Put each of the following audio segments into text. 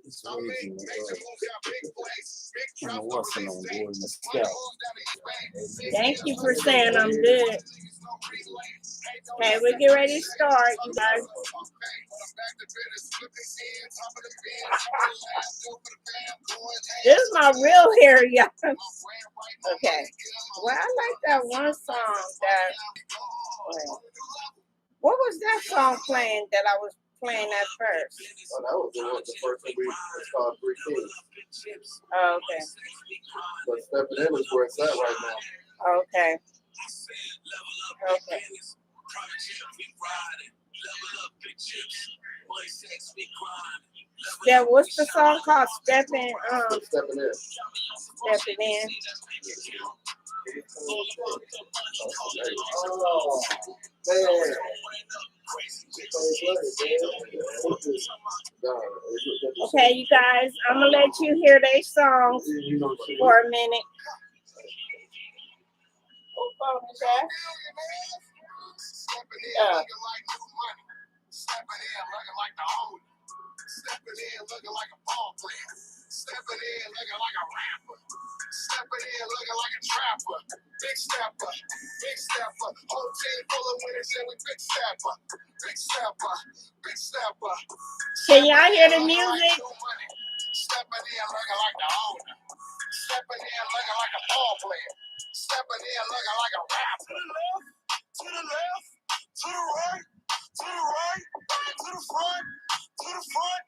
It's raging. I don't know what's the name, boy, in the scalp. Thank you for saying I'm good. Okay, we get ready to start, you guys. This is my real hair, y'all. Okay. Well, I like that one song that. What was that song playing that I was playing at first? Oh, that was the first one it's called 3 Kings. Oh, okay. But Stepping In is where it's at right now. Okay. Okay. Yeah, what's the song called? Stepping In. Stepping In. Stepping In. Oh, man. Okay, you guys, I'm gonna let you hear their songs for a minute. Whose phone is that? Stepping in looking like a ball player. Stepping in looking like a rapper. Stepping in looking like a trapper. Big stepper, big stepper. Whole team full of winners and we big stepper. Big stepper, big stepper. Can y'all hear the music? Stepping in looking like the owner. Stepping in looking like a ball player. Stepping in looking like a rapper. To the left, to the right, to the right, to the front, to the front,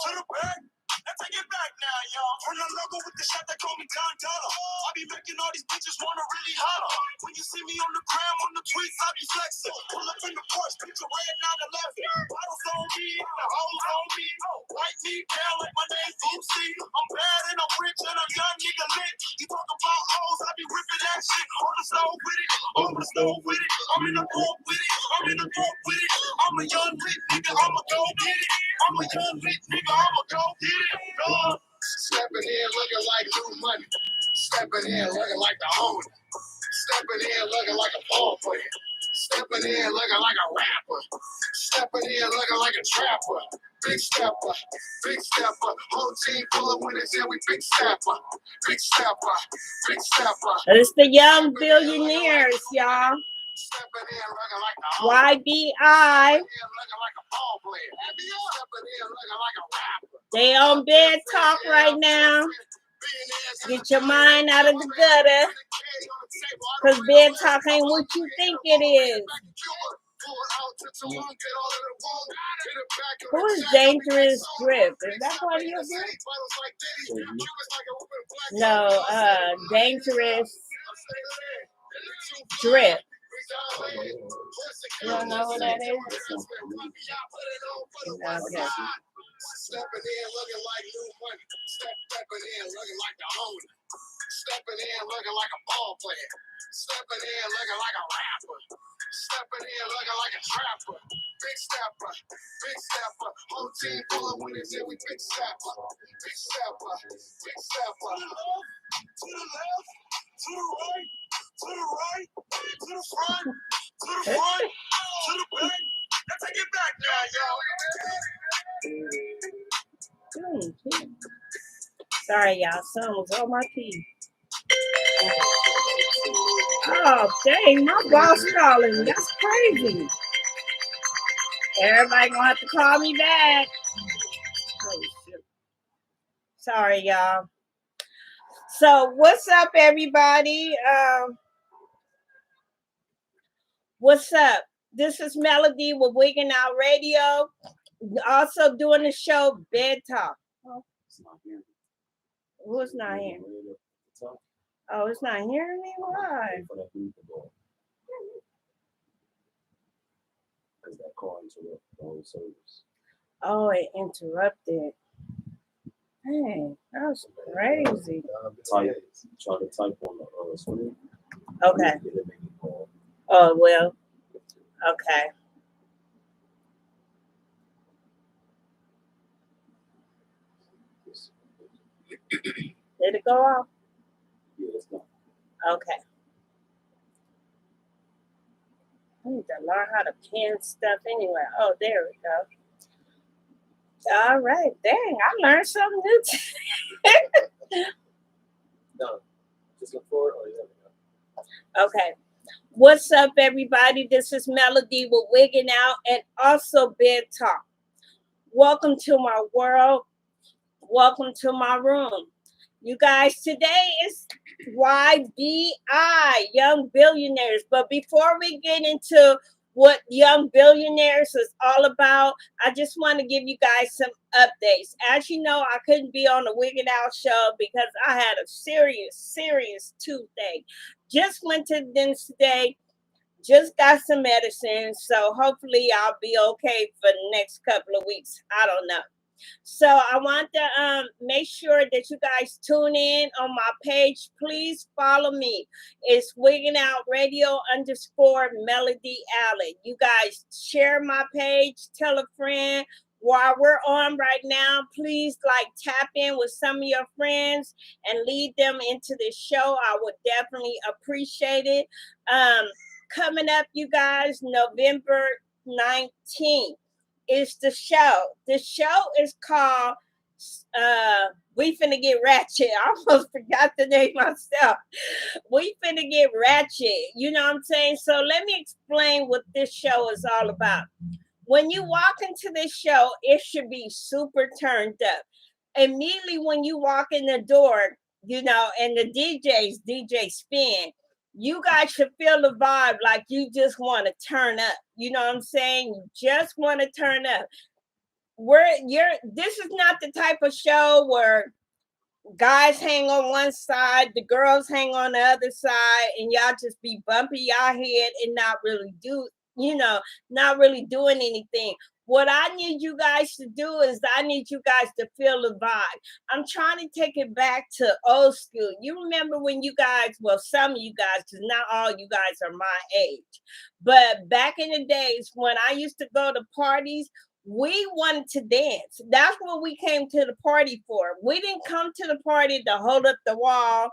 to the back. Let's take it back now, y'all. Turn the logo with the shot that call me Don Dollar. I be making all these bitches wanna really holler. When you see me on the gram, on the tweets, I be flexing. Pull up in the porch, picture red 911. Bottles on me, the hoes on me. White me down like my name Boosie. I'm bad and I'm rich and I'm young nigga lit. You talk about O's, I be ripping that shit. On the stove with it, on the stove with it. I'm in the court with it, I'm in the court with it. I'm a young lit nigga, I'ma go get it. I'm a young lit nigga, I'ma go get it. Stepping in looking like new money. Stepping in looking like the owner. Stepping in looking like a ball player. Stepping in looking like a rapper. Stepping in looking like a trapper. Big stepper, big stepper. Whole team full of winners and we big stepper. Big stepper, big stepper. It's the young billionaires, y'all. Stepping in looking like the owner. YBI. They on bed talk right now. Get your mind out of the gutter. Because bed talk ain't what you think it is. Who is Dangerous Drip? Is that part of your group? No, Dangerous Drip. You don't know what that is? Okay. Stepping in looking like new money. Stepping in looking like the owner. Stepping in looking like a ball player. Stepping in looking like a rapper. Stepping in looking like a trapper. Big stepper, big stepper. Whole team full of winners and we big stepper. Big stepper, big stepper. To the left, to the right, to the right, to the front, to the front, to the back. Let's take it back now, y'all. Sorry, y'all. Sun was on my teeth. Oh, dang. My boss calling. That's crazy. Everybody gonna have to call me back. Oh, shit. Sorry, y'all. So, what's up, everybody? What's up? This is Melody with Wigginnoutradio. Also doing the show Bed Talk. Who's not here? Oh, it's not hearing me? Why? Oh, it interrupted. Dang, that was crazy. Try to type on the screen. Okay. Oh, well. Okay. Did it go off? Yeah, it's not. Okay. I need to learn how to pin stuff anyway. Oh, there we go. All right. Dang, I learned something new. No. Just look forward or you have to go. Okay. What's up, everybody? This is Melody with Wigging Out and also Bed Talk. Welcome to my world. Welcome to my room. You guys, today is YBI, Young Billionaires. But before we get into what Young Billionaires is all about, I just want to give you guys some updates. As you know, I couldn't be on the Wigging Out show because I had a serious toothache. Just went to the dentist today. Just got some medicine. So hopefully I'll be okay for the next couple of weeks. I don't know. So I want to make sure that you guys tune in on my page. Please follow me. It's Wigginnoutradio _ Melody Allen. You guys share my page, tell a friend. While we're on right now, please tap in with some of your friends and lead them into the show. I would definitely appreciate it. Coming up, you guys, November 19th. Is the show. The show is called We Finna Get Ratchet. I almost forgot the name myself. We Finna Get Ratchet. You know what I'm saying? So let me explain what this show is all about. When you walk into this show, it should be super turned up. Immediately when you walk in the door, and the DJ spin, you guys should feel the vibe like you just want to turn up. You know what I'm saying? You just want to turn up. This is not the type of show where guys hang on one side, the girls hang on the other side, and y'all just be bumping y'all head and not really doing anything. What I need you guys to do is I need you guys to feel the vibe. I'm trying to take it back to old school. You remember when you guys, well, some of you guys, because not all you guys are my age, but back in the days when I used to go to parties, we wanted to dance. That's what we came to the party for. We didn't come to the party to hold up the wall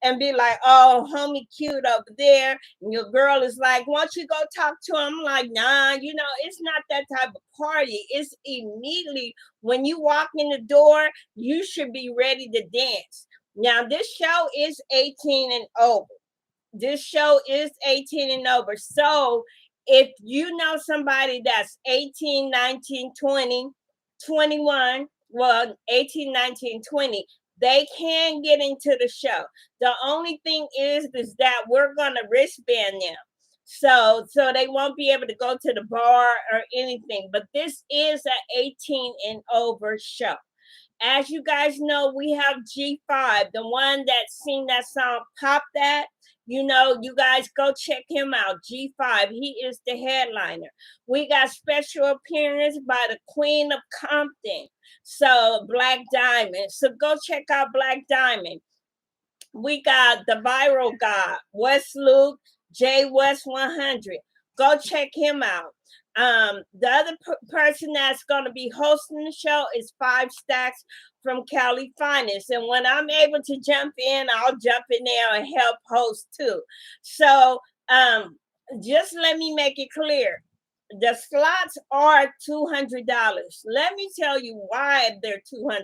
and be like, oh, homie cute over there. And your girl is like, why don't you go talk to him? I'm like, nah, it's not that type of party. It's immediately when you walk in the door, you should be ready to dance. Now, this show is 18 and over. This show is 18 and over. So if you know somebody that's 18, 19, 20, 21, well, 18, 19, 20, they can get into the show. The only thing is that we're going to wristband them. So they won't be able to go to the bar or anything. But this is an 18 and over show. As you guys know, we have G5, the one that sing that song, Pop That. You guys go check him out. G5, he is the headliner. We got special appearance by the Queen of Compton, so Black Diamond. So go check out Black Diamond. We got the viral guy, West Luke, J West 100. Go check him out. The other person that's going to be hosting the show is 5 Stacks from Cali Finest. And when I'm able to jump in, I'll jump in there and help host too. So just let me make it clear. The slots are $200. Let me tell you why they're $200.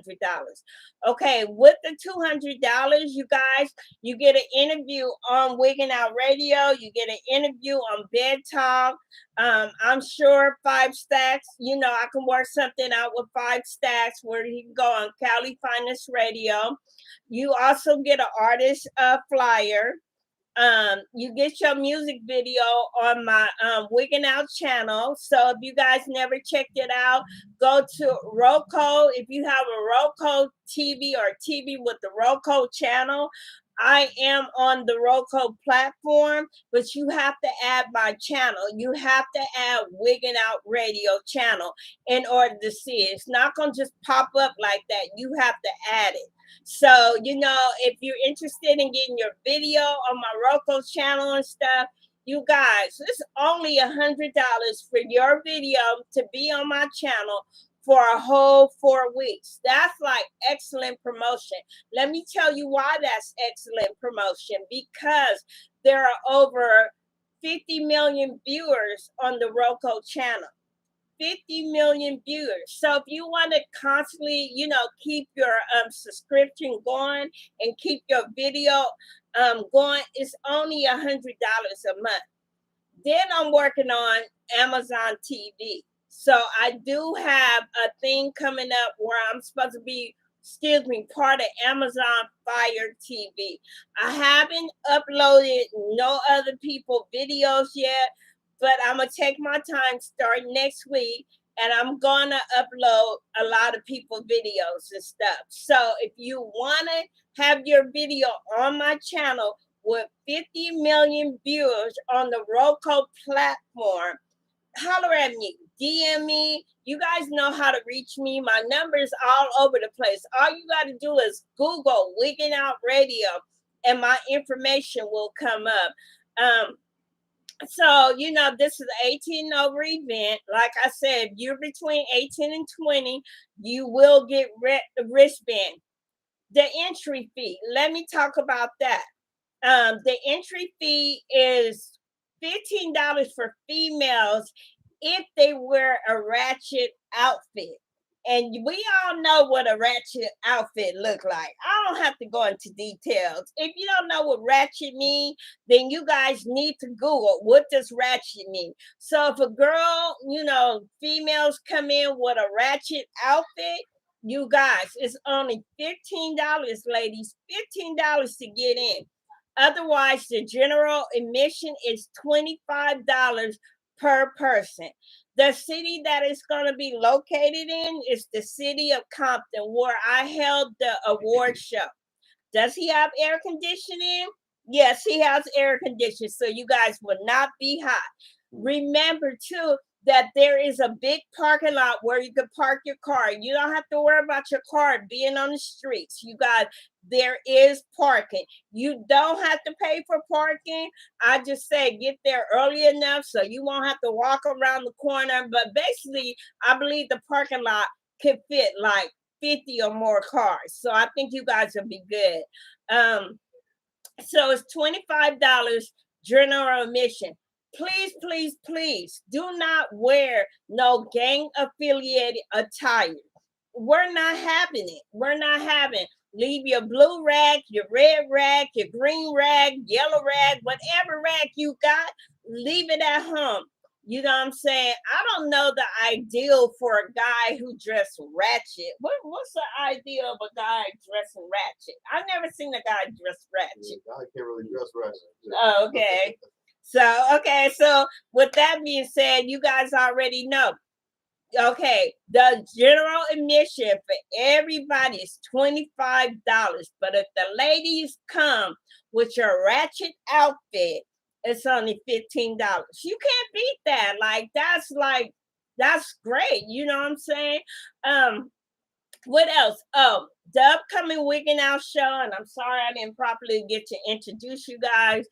Okay, with the $200, you guys, you get an interview on Wigging Out Radio. You get an interview on Bed Talk. I'm sure 5 Stacks, I can work something out with 5 Stacks where he can go on Cali Finest Radio. You also get an artist flyer. You get your music video on my Wigging Out channel. So if you guys never checked it out, go to Roku. If you have a Roku TV or TV with the Roku channel, I am on the Roku platform, but you have to add my channel. You have to add Wigging Out Radio channel in order to see it. It's not going to just pop up like that. You have to add it. So, if you're interested in getting your video on my Roku channel and stuff, you guys, it's only $100 for your video to be on my channel for a whole 4 weeks. That's excellent promotion. Let me tell you why that's excellent promotion. Because there are over 50 million viewers on the Roku channel. 50 million viewers. So if you want to constantly, keep your subscription going and keep your video going, it's only $100 a month. Then I'm working on Amazon TV. So I do have a thing coming up where I'm supposed to be, part of Amazon Fire TV. I haven't uploaded no other people videos yet, but I'm going to take my time starting next week, and I'm going to upload a lot of people videos and stuff. So if you want to have your video on my channel with 50 million viewers on the Roku platform, holler at me, DM me. You guys know how to reach me. My number's all over the place. All you got to do is Google Wigginnoutradio, and my information will come up. So, this is an 18 over event. Like I said, if you're between 18 and 20, you will get wristband. The entry fee, let me talk about that. The entry fee is $15 for females if they wear a ratchet outfit. And we all know what a ratchet outfit look like. I don't have to go into details. If you don't know what ratchet mean, then you guys need to Google what does ratchet mean. So if a girl, females come in with a ratchet outfit, you guys, it's only $15, ladies, $15 to get in. Otherwise, the general admission is $25 per person. The city that it's going to be located in is the city of Compton, where I held the award show. Does he have air conditioning? Yes, he has air conditioning, so you guys will not be hot. Remember, too, that there is a big parking lot where you can park your car. You don't have to worry about your car being on the streets. You guys, there is parking. You don't have to pay for parking. I just say get there early enough so you won't have to walk around the corner. But basically, I believe the parking lot could fit like 50 or more cars. So I think you guys will be good. So it's $25 general admission. Please, please, please do not wear no gang affiliated attire. We're not having it. We're not having. Leave your blue rag, your red rag, your green rag, yellow rag, whatever rag you got, leave it at home. You know what I'm saying? I don't know the ideal for a guy who dressed ratchet. What's the idea of a guy dressing ratchet? I've never seen a guy dress ratchet. I can't really dress ratchet. Oh, okay. So with that being said, you guys already know. Okay, the general admission for everybody is $25. But if the ladies come with your ratchet outfit, it's only $15. You can't beat that. That's great. You know what I'm saying? What else? Oh, the upcoming Wiggin' Out show, and I'm sorry I didn't properly get to introduce you guys.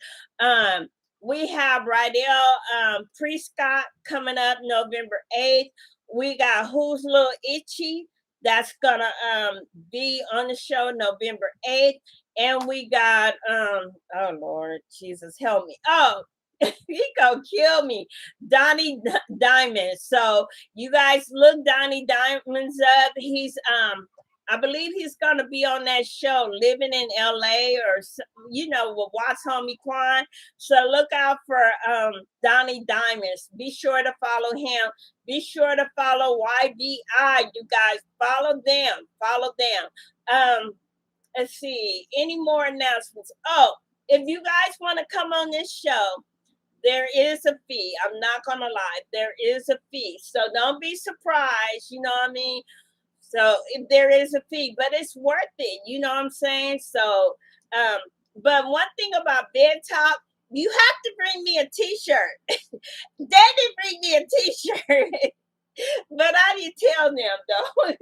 We have Rydell Prescott coming up November 8th. We got Who's Little Itchy that's gonna be on the show November 8th. And we got oh Lord Jesus help me. Oh, he gonna kill me. Donnie Diamond. So you guys look Donnie Diamonds up. He's I believe he's gonna be on that show Living in LA or with Watts Homie Quan. So look out for Donnie Diamonds. Be sure to follow him. Be sure to follow YBI. You guys follow them. Follow them. Let's see. Any more announcements? Oh, if you guys want to come on this show, there is a fee. I'm not going to lie. There is a fee. So don't be surprised. You know what I mean? So if there is a fee, but it's worth it. You know what I'm saying? So, but one thing about Bed Talk, you have to bring me a t-shirt. They didn't bring me a t-shirt, but I didn't tell them though.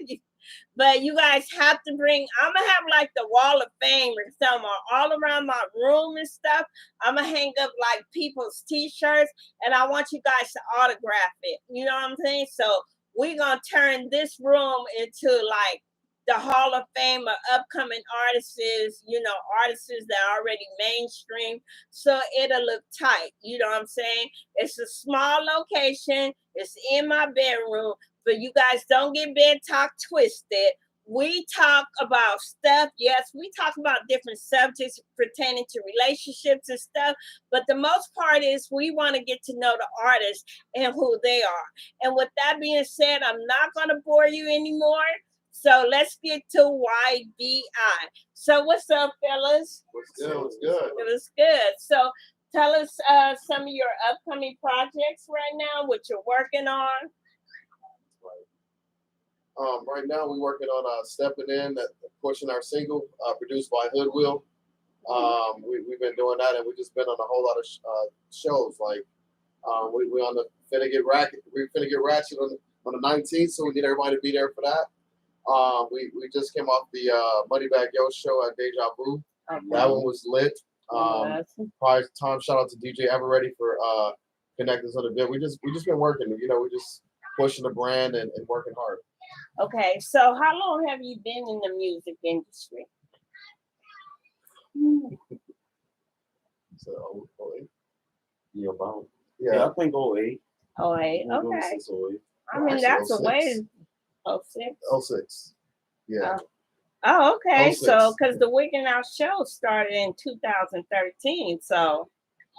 But you guys have to bring, I'm going to have like the wall of fame or something all around my room and stuff. I'm going to hang up like people's t-shirts and I want you guys to autograph it. You know what I'm saying? So we're going to turn this room into like the Hall of Fame of upcoming artists, artists that are already mainstream. So it'll look tight. You know what I'm saying? It's a small location. It's in my bedroom. But you guys don't get bed talk twisted. We talk about stuff. Yes, we talk about different subjects pertaining to relationships and stuff. But the most part is we want to get to know the artist and who they are. And with that being said, I'm not going to bore you anymore. So let's get to YBI. So what's up, fellas? What's good? What's good? It was good. So tell us some of your upcoming projects right now, what you're working on. Right now we're working on Stepping In, pushing our single, produced by Hoodwill. We've been doing that, and we've just been on a whole lot of shows. Like we on the finna get ratchet on the 19th, so we need everybody to be there for that. We just came off the Moneybag Yo show at Deja Vu. Okay. That one was lit. Prior time, shout out to DJ Everready for connecting us on the bit. We just been working. We just pushing the brand and working hard. Okay, so how long have you been in the music industry? So, 08. Yeah, about. Yeah, I think 08. 08, okay. Since 08. I mean, that's a way. 06? 06. Yeah. Oh, okay. 06. So, because the Wigginnoutradio show started in 2013, so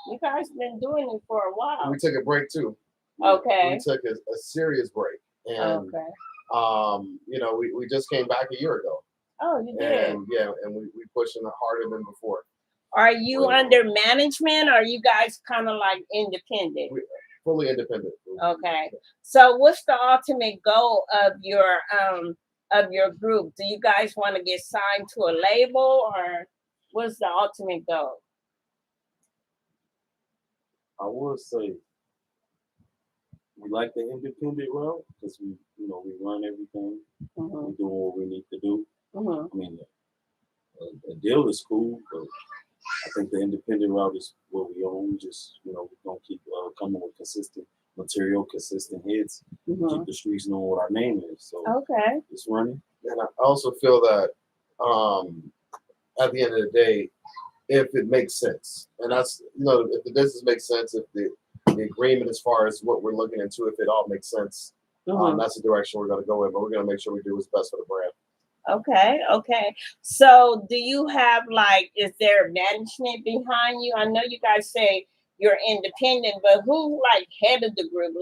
you guys been doing it for a while. We took a break too. Okay. We took a serious break, and we just came back a year ago. Oh, you did. And we pushing it harder than before. Are you under management, or are you guys kind of like independent? Fully independent. Okay. So what's the ultimate goal of your group? Do you guys want to get signed to a label, or what's the ultimate goal? I would say we like the independent route because we run everything. Mm-hmm. We do what we need to do. Mm-hmm. I mean, a deal is cool, but I think the independent route is what we own. Just we're gonna keep coming with consistent material, consistent hits, keep the streets knowing what our name is. So okay, it's running. And I also feel that at the end of the day, if it makes sense, and that's if the business makes sense, if the agreement as far as what we're looking into, if it all makes sense, that's the direction we're going to go in. But we're going to make sure we do what's best for the brand. Okay. So do you have is there management behind you? I know you guys say you're independent, but who head of the group?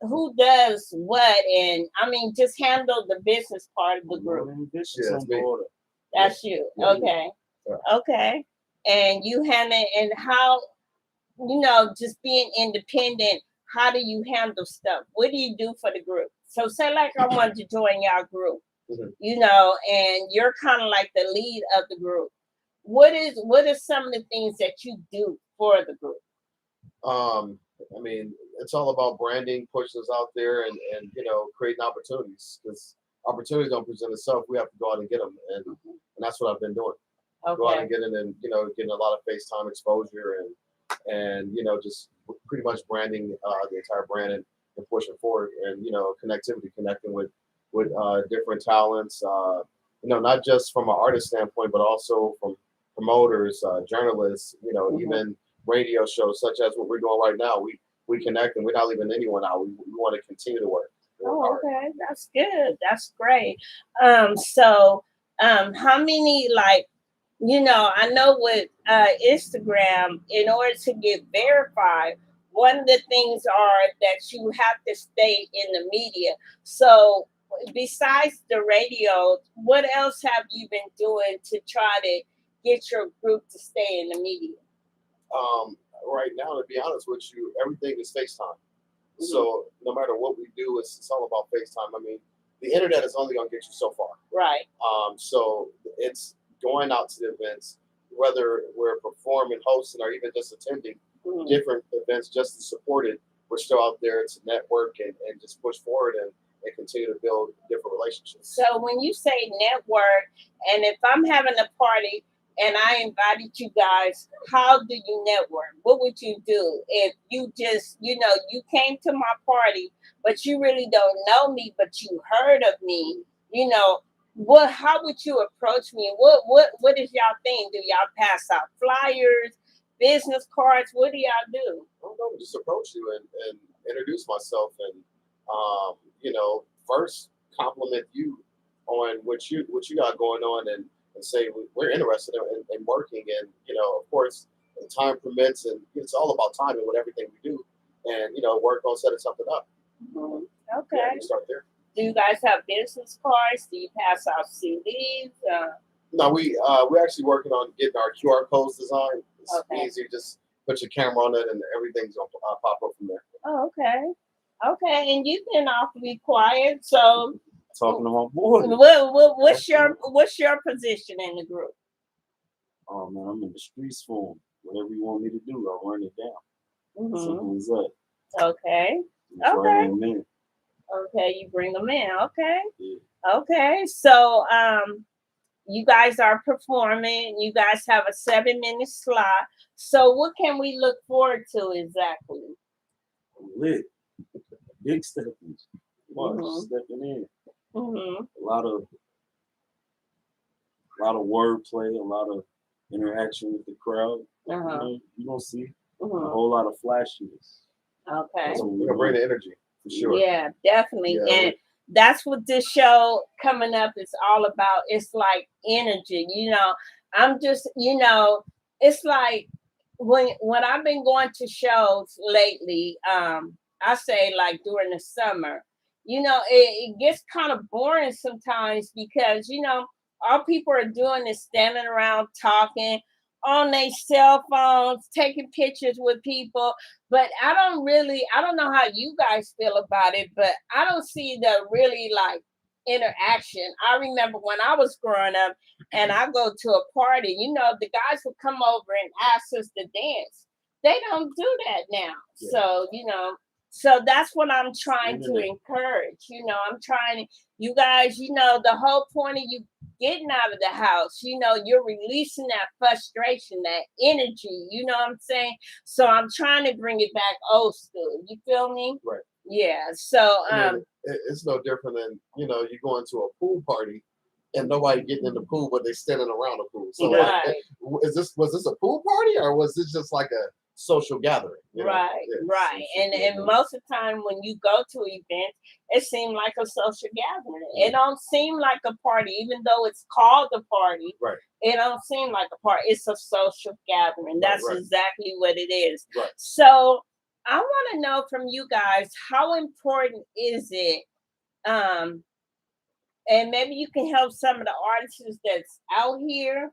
Who does what? And I mean, just handle the business part of the group. That's you. Yeah. Okay. Yeah. Okay. And you handle and how, just being independent, how do you handle stuff? What do you do for the group? So say I wanted to join your group, and you're kind of like the lead of the group. What are some of the things that you do for the group? I mean, it's all about branding, pushing us out there and creating opportunities, because opportunities don't present itself. We have to go out and get them. And that's what I've been doing. Okay. Go out and get it, and getting a lot of FaceTime exposure and just pretty much branding the entire brand and pushing forward, and connectivity, connecting with different talents, not just from an artist standpoint, but also from promoters, journalists, even radio shows such as what we're doing right now. We connect, and we're not leaving anyone out. We want to continue to work. Okay, that's good. That's great. So how many I know with Instagram, in order to get verified, one of the things are that you have to stay in the media. So besides the radio, what else have you been doing to try to get your group to stay in the media? Right now, to be honest with you, everything is FaceTime. Mm-hmm. So no matter what we do, it's all about FaceTime. I mean, the internet is only going to get you so far. Right. So it's going out to the events, whether we're performing, hosting, or even just attending different events just to support it. We're still out there to network and just push forward and continue to build different relationships. So when you say network, and if I'm having a party and I invited you guys, how do you network? What would you do if you just, you came to my party, but you really don't know me, but you heard of me, how would you approach me? What is y'all thing? Do y'all pass out flyers, business cards? What do y'all do? I don't know, just approach you and introduce myself and first compliment you on what you got going on and say we're interested in working, and of course when time permits, and it's all about timing with everything we do, and work on setting something up. Okay. Yeah, we start there. Do you guys have business cards? Do you pass out CDs? No, we're actually working on getting our QR codes designed. It's easy, just put your camera on it and everything's gonna pop up from there. Oh, okay. Okay, and you've been awfully quiet, so Talking to my boy. What's your position in the group? Oh man, I'm in the streets for him. Whatever you want me to do, I'll run it down. Mm-hmm. Simple as that. Okay. That's right on, man. Okay, you bring them in. Okay. Yeah. Okay. So you guys are performing. You guys have a 7-minute slot. So what can we look forward to exactly? Lit. Big steppers. Stepping in. Mm-hmm. A lot of wordplay, a lot of interaction with the crowd. You don't see a whole lot of flashiness. Okay. We're gonna bring the energy for sure. Yeah, definitely. Yeah, and that's what this show coming up is all about. It's like energy. I'm just, it's like when I've been going to shows lately, I say like during the summer, it gets kind of boring sometimes because, all people are doing is standing around talking on their cell phones, taking pictures with people. But I don't know how you guys feel about it, but I don't see the really like interaction. I remember when I was growing up and I go to a party, the guys would come over and ask us to dance. They don't do that now. Yeah. So that's what I'm trying to encourage. I'm trying to, you guys, the whole point of you getting out of the house, you're releasing that frustration, that energy, you know what I'm saying? So I'm trying to bring it back old school. You feel me? Right. Yeah. So it's no different than, you go into a pool party and nobody getting in the pool, but they standing around the pool. So right. was this a pool party or was this just like a social gathering? Right, right. And most of the time when you go to events, it seems like a social gathering. It don't seem like a party, even though it's called a party. Right. It don't seem like a party. It's a social gathering. That's exactly what it is. Right. So I want to know from you guys, how important is it? And maybe you can help some of the artists that's out here,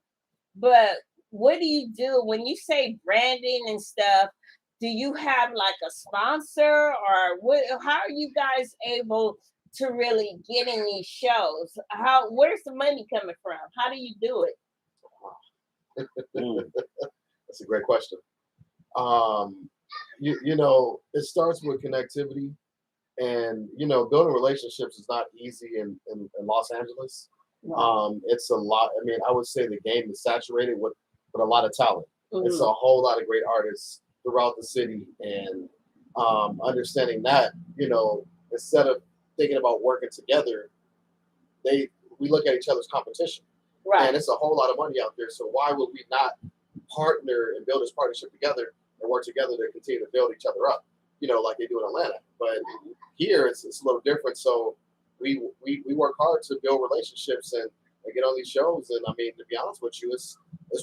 but what do you do when you say branding and stuff? Do you have like a sponsor or what? How are you guys able to really get in these shows? Where's the money coming from? How do you do it? That's a great question. It starts with connectivity, and building relationships is not easy in Los Angeles. No. It's a lot. I mean, I would say the game is saturated with a lot of talent. Mm-hmm. It's a whole lot of great artists throughout the city, and understanding that, instead of thinking about working together, we look at each other's competition. Right. And it's a whole lot of money out there. So why would we not partner and build this partnership together and work together to continue to build each other up, like they do in Atlanta. But here it's a little different. So we work hard to build relationships and get on these shows. And I mean, to be honest with you, it's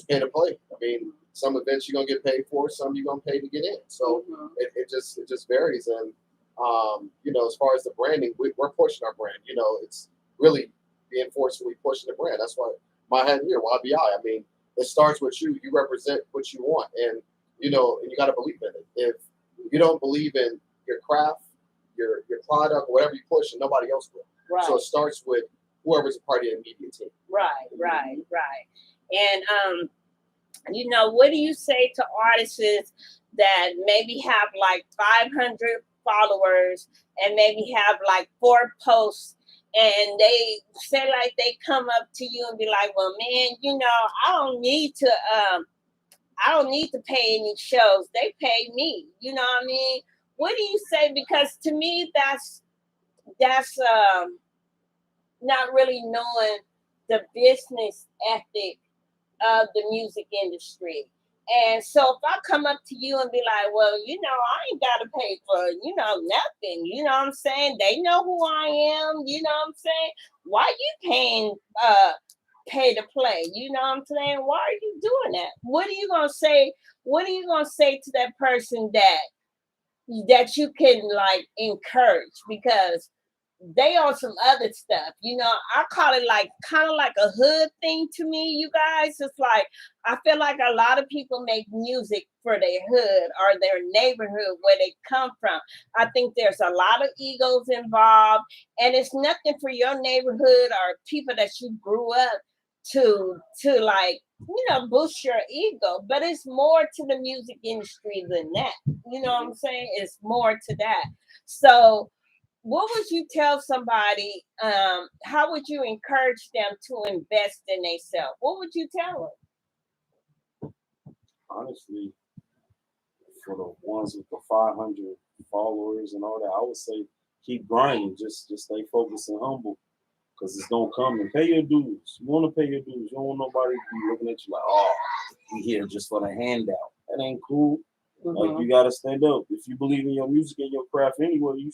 pay to play. I mean, some events you're gonna get paid for, some you're gonna pay to get in. So it just varies. And as far as the branding, we're pushing our brand. It's really being forcefully pushing the brand. That's why my hat here, YBI. I mean, it starts with you. You represent what you want, and and you got to believe in it. If you don't believe in your craft, your product, whatever you push, and nobody else will. Right. So it starts with whoever's a part of the media team. Right. And what do you say to artists that maybe have like 500 followers and maybe have like 4 posts, and they say like they come up to you and be like, well, man, I don't need to pay any shows. They pay me. You know what I mean? What do you say? Because to me, that's not really knowing the business ethic of the music industry. And so if I come up to you and be like, well, I ain't got to pay for, nothing. You know what I'm saying? They know who I am. You know what I'm saying? Why you paying pay to play? You know what I'm saying? Why are you doing that? What are you going to say? What are you going to say to that person that you can like encourage? Because they on some other stuff. I call it like kind of like a hood thing to me, you guys. It's like I feel like a lot of people make music for their hood or their neighborhood where they come from. I think there's a lot of egos involved, and it's nothing for your neighborhood or people that you grew up to like boost your ego, but it's more to the music industry than that. You know what I'm saying? It's more to that. So what would you tell somebody? How would you encourage them to invest in themselves? What would you tell Honestly, for the ones with the 500 followers and all that, I would say keep grinding. Just stay focused and humble, because it's gonna come, and pay your dues. You want to pay your dues. You don't want nobody to be looking at you like, oh, we here just for the handout. That ain't cool. them? Like, you gotta stand up. If you believe in your music and your craft anyway, you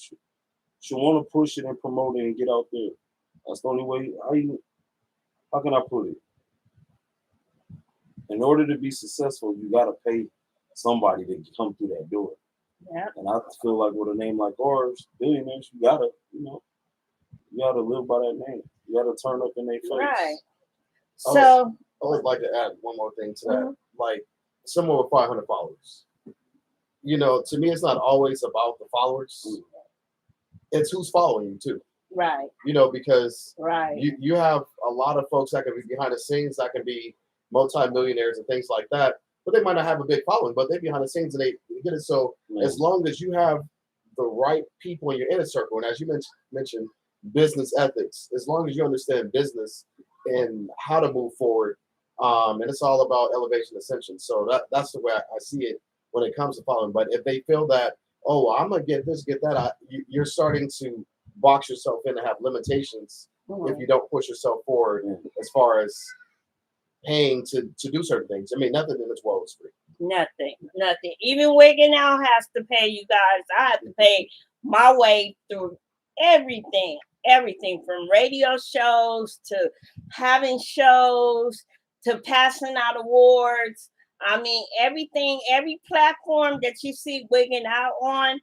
should want to push it and promote it and get out there. That's the only way. How can I put it? In order to be successful, you gotta pay somebody to come through that door. Yeah. And I feel like with a name like ours, billionaires, you gotta live by that name. You gotta turn up in their face. Right. I So would like to add one more thing to that. Mhm. Like someone with 500 followers. To me, it's not always about the followers. It's who's following you too. right, Because right, you have a lot of folks that can be behind the scenes, that can be multi-millionaires and things like that, but they might not have a big following, but they're behind the scenes and they get it. So as long as you have the right people in your inner circle, and as you mentioned business ethics, as long as you understand business and how to move forward, and it's all about elevation ascension. So that's the way I see it when it comes to following. But if they feel that, oh, I'm gonna get this, get that, you're starting to box yourself in and have limitations if you don't push yourself forward as far as paying to do certain things. I mean, nothing in this world is free. nothing. Even Wiggin now has to pay, you guys. I have to pay my way through everything from radio shows to having shows to passing out awards. I mean, everything, every platform that you see Wiggin out on,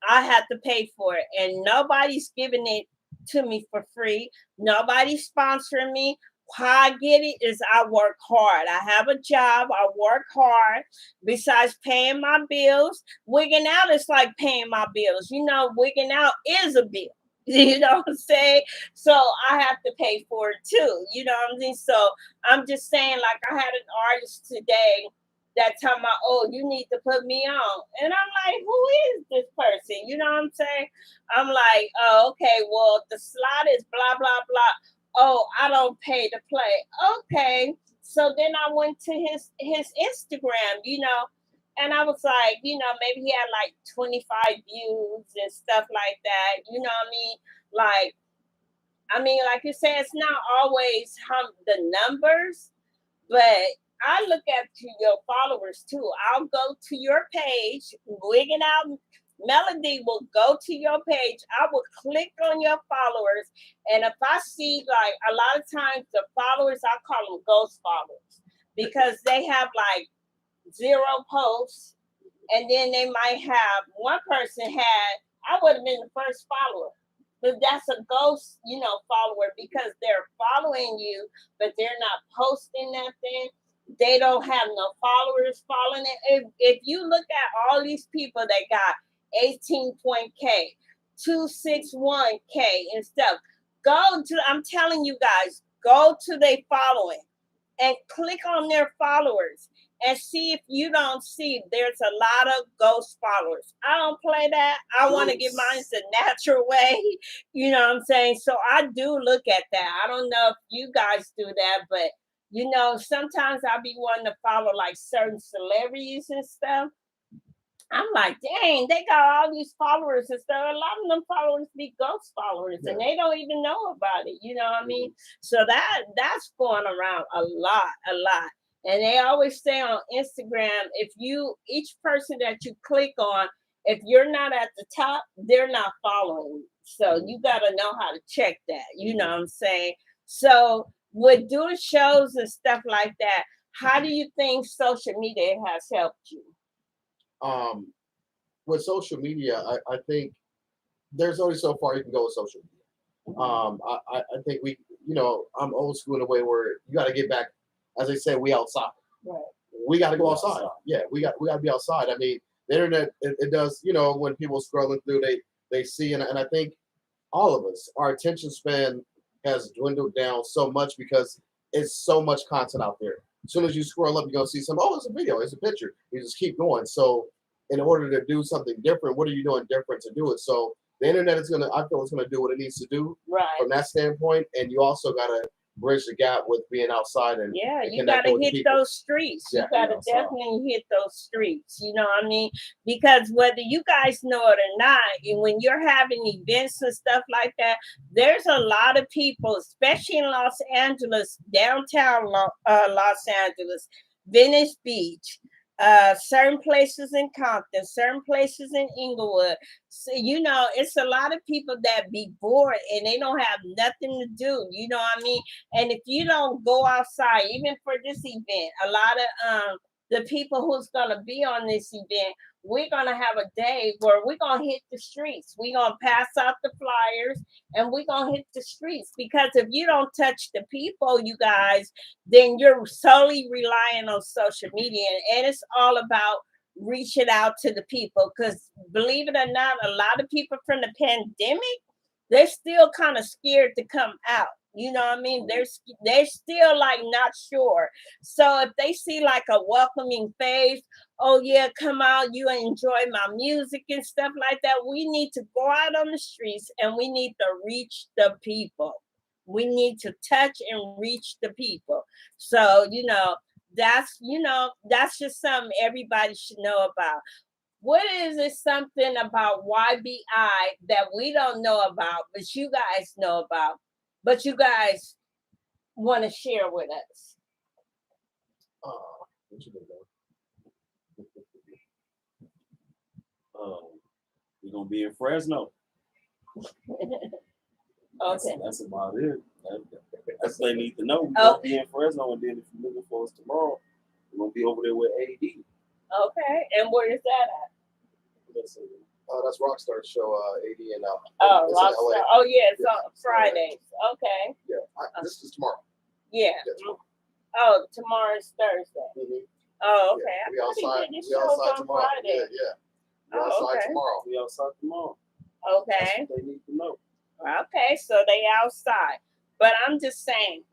I have to pay for it, and nobody's giving it to me for free. Nobody's sponsoring me. How I get it is I work hard. I have a job. I work hard. Besides paying my bills, wigging out is like paying my bills. Wigging out is a bill. You know what I'm saying? So I have to pay for it too. You know what I'm saying? So I'm just saying, like, I had an artist today that time about, oh, you need to put me on. And I'm like, who is this person? You know what I'm saying? I'm like, oh, okay, well, the slot is blah, blah, blah. Oh, I don't pay to play. Okay. So then I went to his Instagram, and I was like, maybe he had like 25 views and stuff like that. You know what I mean? Like you said, it's not always the numbers, but I look at to your followers too. I'll go to your page, Wigging Out Melody will go to your page. I will click on your followers, and if I see, like, a lot of times the followers, I call them ghost followers, because they have like 0 posts, and then they might have one person I would have been the first follower. But that's a ghost, follower, because they're following you, but they're not posting nothing. They don't have no followers following it. If you look at all these people that got 18.K, 261K and stuff, I'm telling you guys, go to their following and click on their followers and see if you don't see there's a lot of ghost followers. I don't play that. I want to get mine the natural way. You know what I'm saying? So I do look at that. I don't know if you guys do that, but sometimes I'll be wanting to follow like certain celebrities and stuff. I'm like, dang, they got all these followers and stuff. A lot of them followers be ghost followers, and they don't even know about it. You know what I mean? So that's going around a lot. And they always say on Instagram, each person that you click on, if you're not at the top, they're not following you. So you got to know how to check that. You know what I'm saying? So with doing shows and stuff like that, how do you think social media has helped you? With social media, I think there's only so far you can go with social media. I think I'm old school in a way where you got to get back. As I said, we outside. Right. We got to go outside. Yeah, we got to be outside. I mean, the internet, it does. When people scrolling through, they see, and I think all of us, our attention span has dwindled down so much because it's so much content out there. As soon as you scroll up, you're gonna see something. Oh, it's a video, it's a picture. You just keep going. So, in order to do something different, what are you doing different to do it? So, the internet I feel it's gonna do what it needs to do from that standpoint. And you also gotta bridge the gap with being outside and you gotta hit those streets. You gotta definitely hit those streets. You know what I mean? Because whether you guys know it or not, when you're having events and stuff like that, there's a lot of people, especially in Los Angeles, downtown Los Angeles, Venice Beach, certain places in Compton, certain places in Inglewood. So, it's a lot of people that be bored and they don't have nothing to do. You know what I mean? And if you don't go outside, even for this event, a lot of the people who's gonna be on this event, we're gonna have a day where we're gonna hit the streets. We're gonna pass out the flyers and we're gonna hit the streets, because if you don't touch the people, you guys, then you're solely relying on social media, and it's all about reaching out to the people. Because believe it or not, a lot of people from the pandemic, they're still kind of scared to come out. You know what I mean? They're still like not sure. So if they see like a welcoming face, oh yeah, come out, you enjoy my music and stuff like that, we need to go out on the streets and we need to reach the people. We need to touch and reach the people. So, that's just something everybody should know about. What is it something about YBI that we don't know about, but you guys know about, but you guys want to share with us? What you doing? We're gonna be in Fresno. Okay. That's about it. That's what they need to know. We're gonna be in Fresno, and then if you're looking for us tomorrow, we're gonna be over there with AD. Okay, and where is that at? That's Rockstar's show, AD and Rockstar. Oh yeah, it's on Fridays. Okay. Yeah, this is tomorrow. Yeah. Tomorrow. Oh, tomorrow's Thursday. Mm-hmm. Oh, okay. Yeah, we outside tomorrow. Friday. Yeah. We outside tomorrow. We outside tomorrow. Okay. That's what they need to know. Okay, so they outside. But I'm just saying,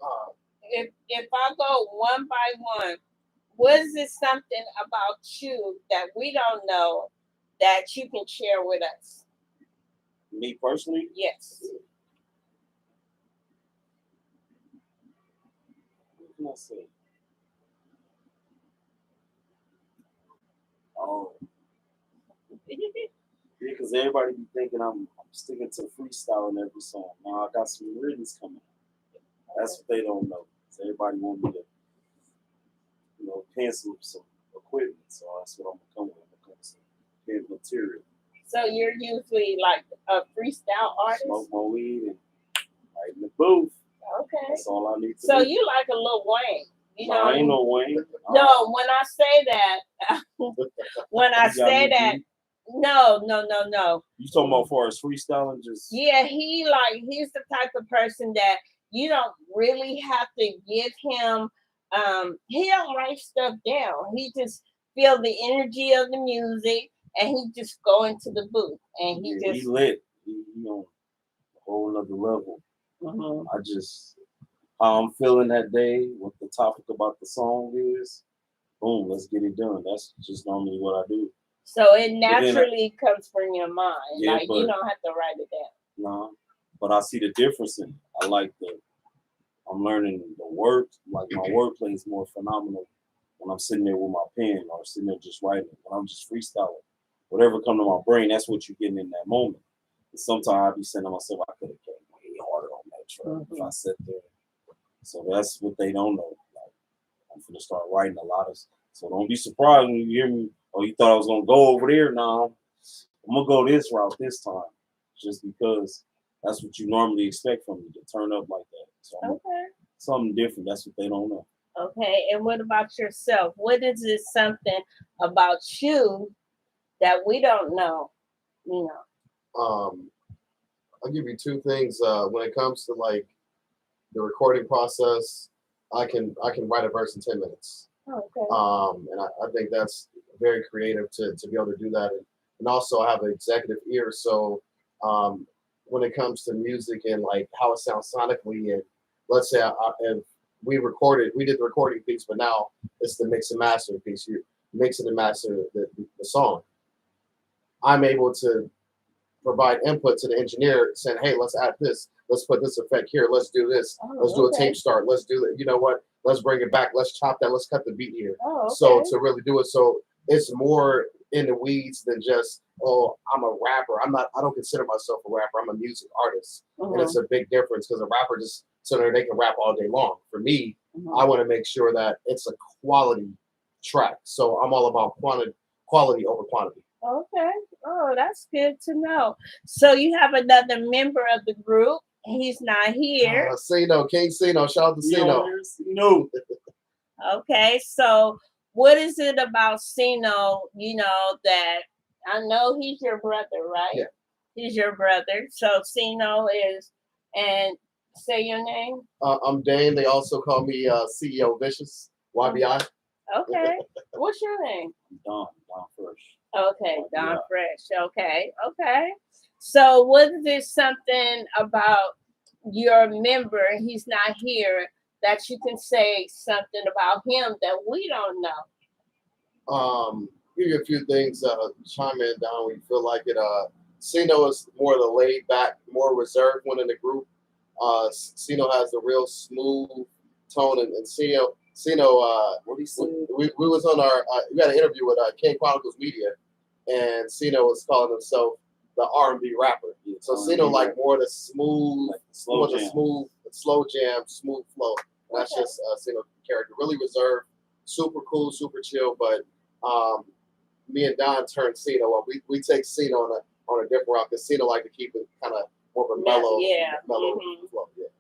if I go one by one, what is it something about you that we don't know that you can share with us? Me personally? Yes. What can I say? Oh. Because everybody be thinking I'm sticking to freestyling every song. Now I got some riddance coming. That's what they don't know. So everybody want me to, pencil some equipment. So that's what I'm gonna come with. I'm gonna come with some material. So you're usually like a freestyle artist? Smoke my weed and right in the booth. Okay. That's all I need to do. So you like a Lil Wayne? I ain't no Wayne. No, when I say that, no. You talking about for as freestyling, just? Yeah, he's the type of person that you don't really have to give him. He don't write stuff down. He just feel the energy of the music, and he just go into the booth, and he lit. He on a whole other level. Mm-hmm. I just how I'm feeling that day, what the topic about the song is. Boom, let's get it done. That's just normally what I do. So it naturally comes from your mind. Yeah, like you don't have to write it down. No, but I see the difference in it. I'm learning the word, like my wordplay is more phenomenal when I'm sitting there with my pen or sitting there just writing. When I'm just freestyling, whatever comes to my brain, that's what you're getting in that moment. And sometimes I'll be saying to myself, I could have came way harder on that track if I sat there. So that's what they don't know. Like, I'm finna start writing a lot of. So don't be surprised when you hear me. Oh, you thought I was gonna go over there? No, I'm gonna go this route this time, just because that's what you normally expect from me to turn up like that. So something different. That's what they don't know. Okay, and what about yourself? What is it something about you that we don't know? You know. I'll give you two things. When it comes to like the recording process, I can write a verse in 10 minutes. And I think that's very creative to be able to do that. And also I have an executive ear. So when it comes to music and like how it sounds sonically, and let's say if we did the recording piece, but now it's the mix and master piece. You mix and master the song. I'm able to provide input to the engineer saying, hey, let's add this. Let's put this effect here. Let's do this. Let's do a tape start. Let's do it. You know what? Let's bring it back. Let's chop that. Let's cut the beat here. So to really do it. So it's more in the weeds than just, oh, I'm a rapper. I don't consider myself a rapper. I'm a music artist. And it's a big difference because a rapper just so they can rap all day long. For me, I want to make sure that it's a quality track. So I'm all about quality over quantity. Okay. Oh, that's good to know. So you have another member of the group. He's not here. Sino, King Sino. Shout out to Sino. No. Okay. So what is it about Sino, that I know he's your brother, right? Yeah. He's your brother. So Sino is, and say your name. I'm Dane. They also call me CEO Vicious, YBI. Okay. What's your name? Don Fresh. Okay, Don Fresh. Okay. So what is there something about your member, he's not here, that you can say something about him that we don't know? Give you a few things, chime in, Don, when you feel like it. Sino is more the laid back, more reserved one in the group. Sino has the real smooth tone, and Sino, what do you say? We was on we had an interview with King Chronicles Media, and Sino was calling himself the R&B rapper. So Sino like more the smooth, like slow jam, smooth flow. And that's just Sino character. Really reserved, super cool, super chill. But me and Don turned Sino up. We take Sino on a different route because Sino like to keep it kind of more of a mellow flow. Yeah.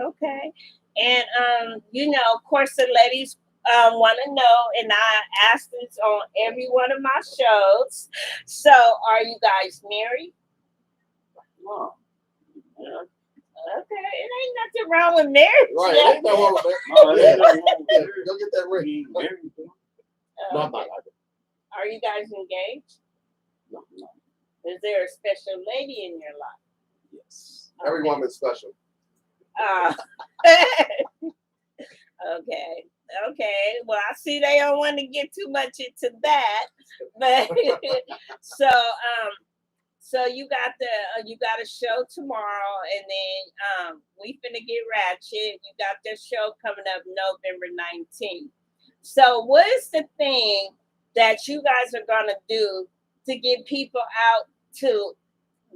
Okay. And of course the ladies want to know, and I ask this on every one of my shows. So are you guys married? No. Okay, it ain't nothing wrong with marriage. Right, ain't nothing wrong with that. Go get that ring. No, I'm not. Are you guys engaged? No. Is there a special lady in your life? Yes. Every woman is special. Okay. Well, I see they don't want to get too much into that, but so you got a show tomorrow, and then we finna get ratchet. You got this show coming up November 19th. So what is the thing that you guys are gonna do to get people out to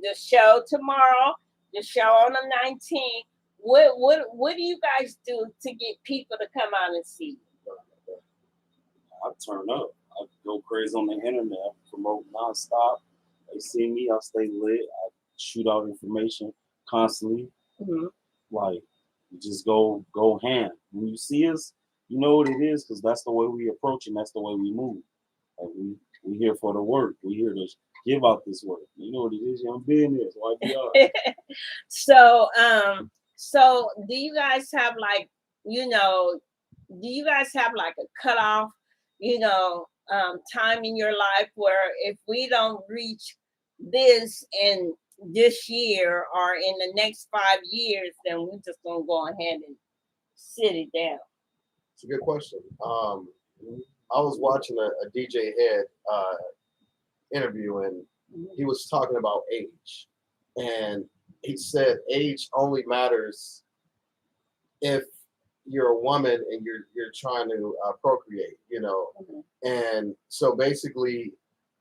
the show tomorrow, the show on the 19th? What do you guys do to get people to come out and see you? I turn up. I go crazy on the internet, promote nonstop. They see me, I stay lit. I shoot out information constantly. Like, we just go ham. When you see us, you know what it is, because that's the way we approach and that's the way we move. Like, we here for the work. We here to give out this work. You know what it is, young business. YBR. So do you guys have a cutoff, time in your life where if we don't reach this in this year or in the next 5 years, then we're just gonna go ahead and sit it down? It's a good question. I was watching a DJ Head interview, and he was talking about age, and he said age only matters if you're a woman and you're trying to procreate, and so basically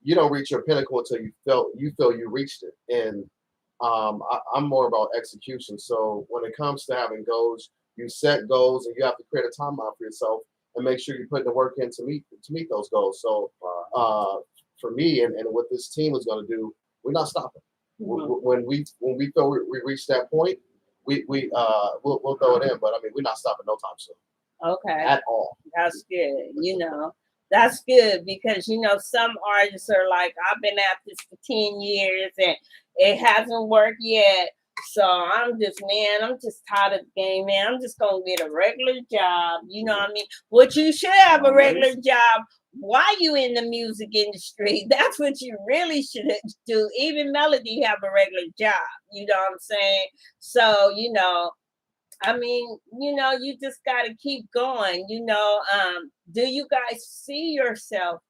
you don't reach your pinnacle until you feel you reached it. And I'm more about execution. So when it comes to having goals, you set goals and you have to create a timeline for yourself and make sure you put the work in to meet those goals. So for me and what this team is going to do, we're not stopping. When we feel we reach that point, we'll throw it in. But I mean, we're not stopping no time soon. Okay. At all. That's good. That's good because some artists are like, I've been at this for 10 years and it hasn't worked yet. So I'm just tired of the game, man. I'm just gonna get a regular job. You know what I mean? What you should have a regular job while you in the music industry. That's what you really should do. Even Melody have a regular job. You know what I'm saying? So, I mean, you just gotta keep going. Do you guys see yourself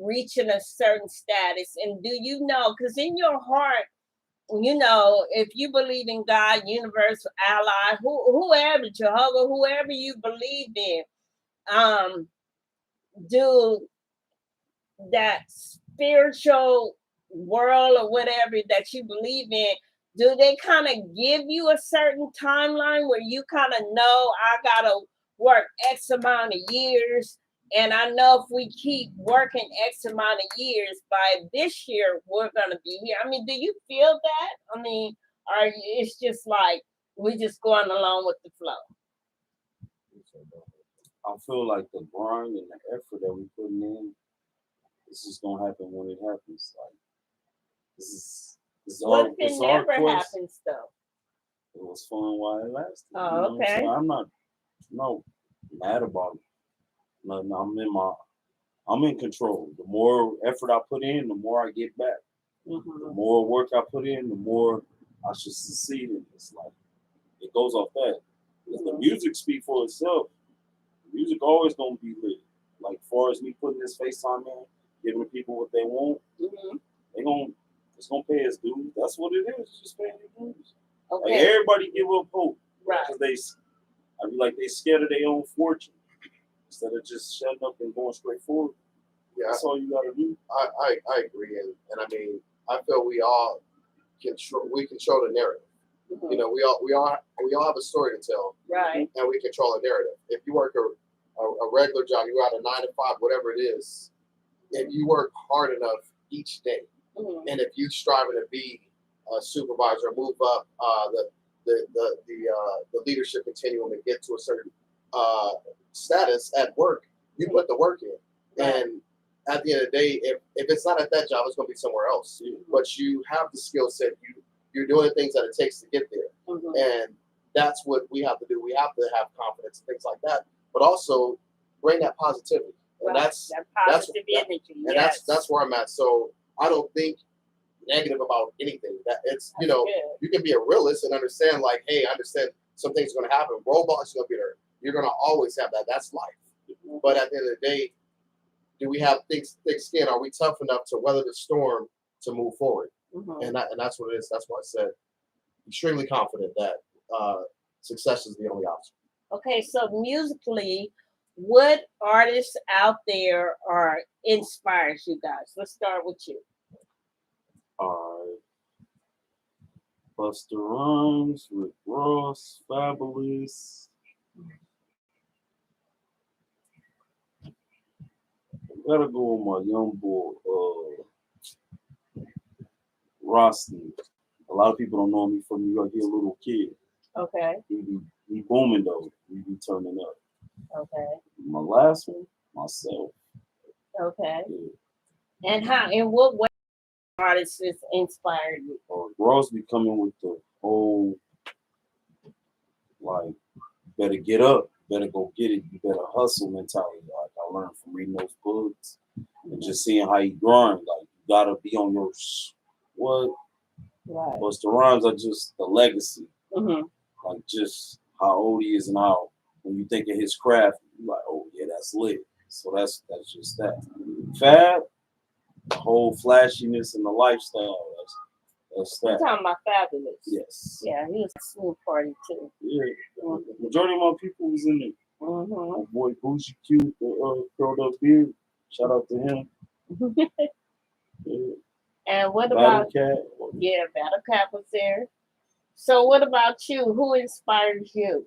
reaching a certain status? And do you know, because in your heart, if you believe in God, universe, ally, whoever, Jehovah, whoever you believe in, do that spiritual world or whatever that you believe in, do they kind of give you a certain timeline where you kind of know I gotta work X amount of years? And I know if we keep working X amount of years, by this year, we're going to be here. I mean, do you feel that? I mean, it's just like we're just going along with the flow? I feel like the grind and the effort that we're putting in, this is going to happen when it happens. Like, this is what our, if it never happens, though? It was fun while it lasted. Oh, okay. I'm not mad about it. No, I'm in control. The more effort I put in, the more I get back. The more work I put in, the more I should succeed in. It's like it goes off that. If the music speaks for itself, the music always gonna be lit. Like far as me putting this FaceTime in, giving the people what they want, it's gonna pay its dues. That's what it is. It's just paying their dues. Okay. Like everybody give up hope. Right. Because I be like they scared of their own fortune. Instead of just shutting up and going straight forward. Yeah, that's all you gotta do. I agree, and I mean I feel we all control the narrative. We all have a story to tell, right? And we control the narrative. If you work a regular job, you got a 9 to 5, whatever it is. If you work hard enough each day, and if you striving to be a supervisor, move up the leadership continuum and get to a certain status at work, you put the work in. And at the end of the day, if it's not at that job, it's going to be somewhere else. But you have the skill set. You're doing the things that it takes to get there. And that's what we have to do. We have to have confidence and things like that. But also bring that positivity. And that's positive energy. And that's where I'm at. So I don't think negative about anything. That it's you can be a realist and understand, like, hey, I understand some things are going to happen. Roadblocks are going to be there. You're going to always have that. That's life. But at the end of the day, do we have thick skin? Are we tough enough to weather the storm to move forward? And that's what it is. That's why I said extremely confident that success is the only option. Okay, so musically, what artists out there inspires you guys? Let's start with you. Busta Rhymes, Rick Ross, Fabulous. I gotta go with my young boy, Rusty. A lot of people don't know me from New York. He's a little kid. Okay. He booming though. He be turning up. Okay. My last one, myself. Okay. Yeah. And in what way artists inspired you? Ross be coming with the whole like better get up, better go get it, you better hustle mentality. Like I learned from reading those books and just seeing how he grind. Like you gotta be on your what? Right. Busta Rhymes are just the legacy. Like just how old he is and how when you think of his craft, you're like, oh yeah, that's lit. So that's just that. Fab, the whole flashiness and the lifestyle. That's that. You're talking about Fabulous. Yes. Yeah, he was a smooth party too. Yeah. Majority of my people was in there. My boy Bougie Q, curled up beard. Shout out to him. Yeah. And what Battle about Cat? Yeah, Battle Cat was there. So what about you? Who inspires you?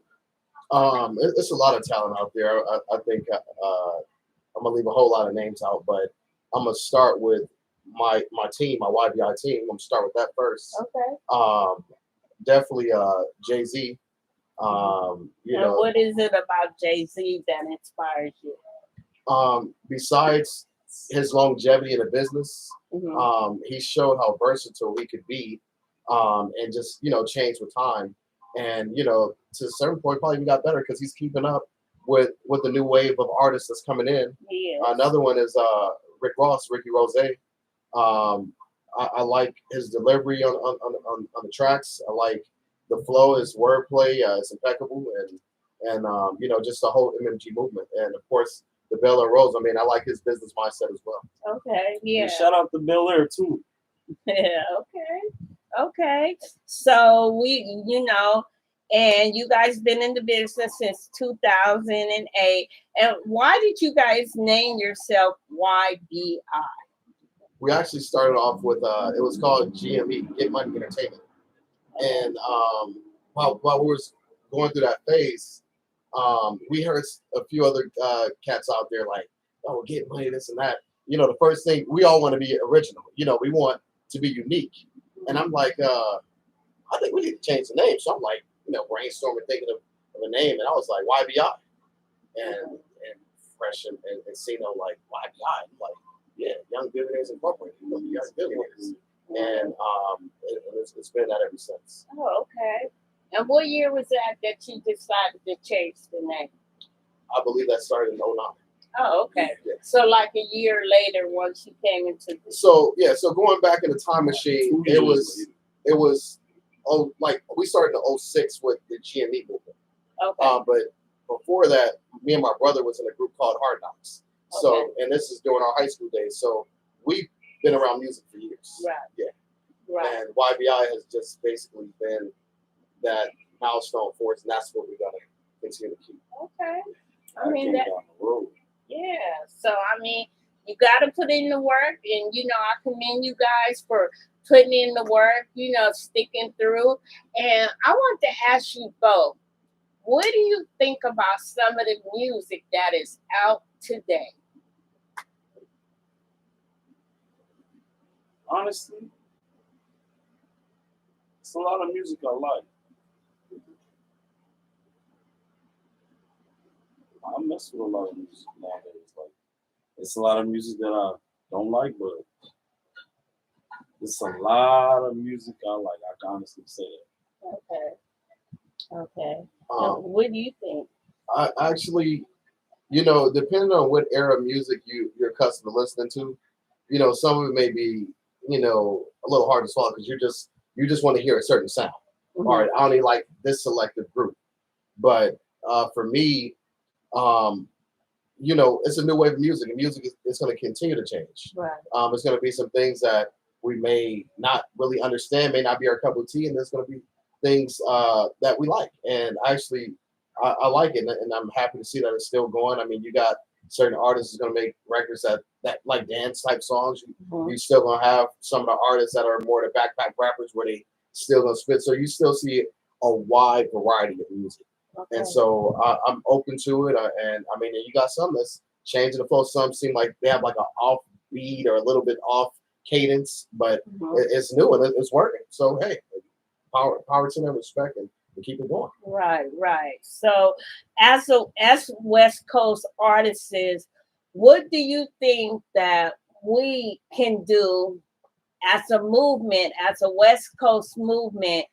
It's a lot of talent out there. I think I'm gonna leave a whole lot of names out, but I'm gonna start with my team, my YBI team. I'm gonna start with that first. Okay. Definitely Jay-Z. You And know, what is it about Jay-Z that inspires you? besides his longevity in the business, Mhm. he showed how versatile he could be, and just change with time. And to a certain point, probably even got better because he's keeping up with the new wave of artists that's coming in. Yes. Another one is Ricky Rose. I like his delivery on the tracks. I like the flow, his wordplay. It's impeccable, and just the whole MMG movement, and of course the Bel Air Rose. I mean, I like his business mindset as well. Okay. Yeah. And shout out to Bel Air too. Yeah. Okay. So and you guys been in the business since 2008. And why did you guys name yourself YBI? We actually started off with it was called GME, Get Money Entertainment, and while we were going through that phase, we heard a few other cats out there like, "Oh, get money, this and that." The first thing we all want to be original. We want to be unique, and I'm like, I think we need to change the name. So I'm like, brainstorming, thinking of a name, and I was like, YBI, and Fresh and Cino like YBI. I'm like, yeah, Young Billionaires Incorporated. Young Billionaires, and it's been that ever since. Oh, okay. And what year was that you decided to change the name? I believe that started in 09. Oh, okay. Yeah. So like a year later, once you came into the So going back in the time machine, it was like we started in 06 with the GME movement. okay. But before that, me and my brother was in a group called Hard Knocks. So and this is during our high school days. So we've been around music for years. Right. Yeah. Right. And YBI has just basically been that milestone for us, and that's what we're gonna continue to keep. Okay. I mean that. Down the road. Yeah. So I mean, you got to put in the work, and I commend you guys for putting in the work. Sticking through. And I want to ask you both, what do you think about some of the music that is out today? Honestly, it's a lot of music I like. I mess with a lot of music nowadays. Like, it's a lot of music that I don't like, but it's a lot of music I like. I can honestly say that. Okay. What do you think? I actually, depending on what era of music you're accustomed to listening to, some of it may be, a little hard to swallow because you just want to hear a certain sound. Mm-hmm. All right, I only like this selective group, but for me, it's a new wave of music, and music is going to continue to change. Right. There's going to be some things that we may not really understand, may not be our cup of tea, and there's going to be things that we like. And actually, I like it, and I'm happy to see that it's still going. I mean, you got certain artists who's going to make records that like dance type songs. Mm-hmm. You still going to have some of the artists that are more the backpack rappers where they still going to spit. So you still see a wide variety of music. Okay. And so I'm open to it. And I mean, you got some that's changing the flow. Some seem like they have like an off beat or a little bit off cadence, but it's new and it's working. So, hey, power to them, respect, and keep it going. Right. So as West Coast artists, what do you think that we can do as a movement, as a West Coast movement?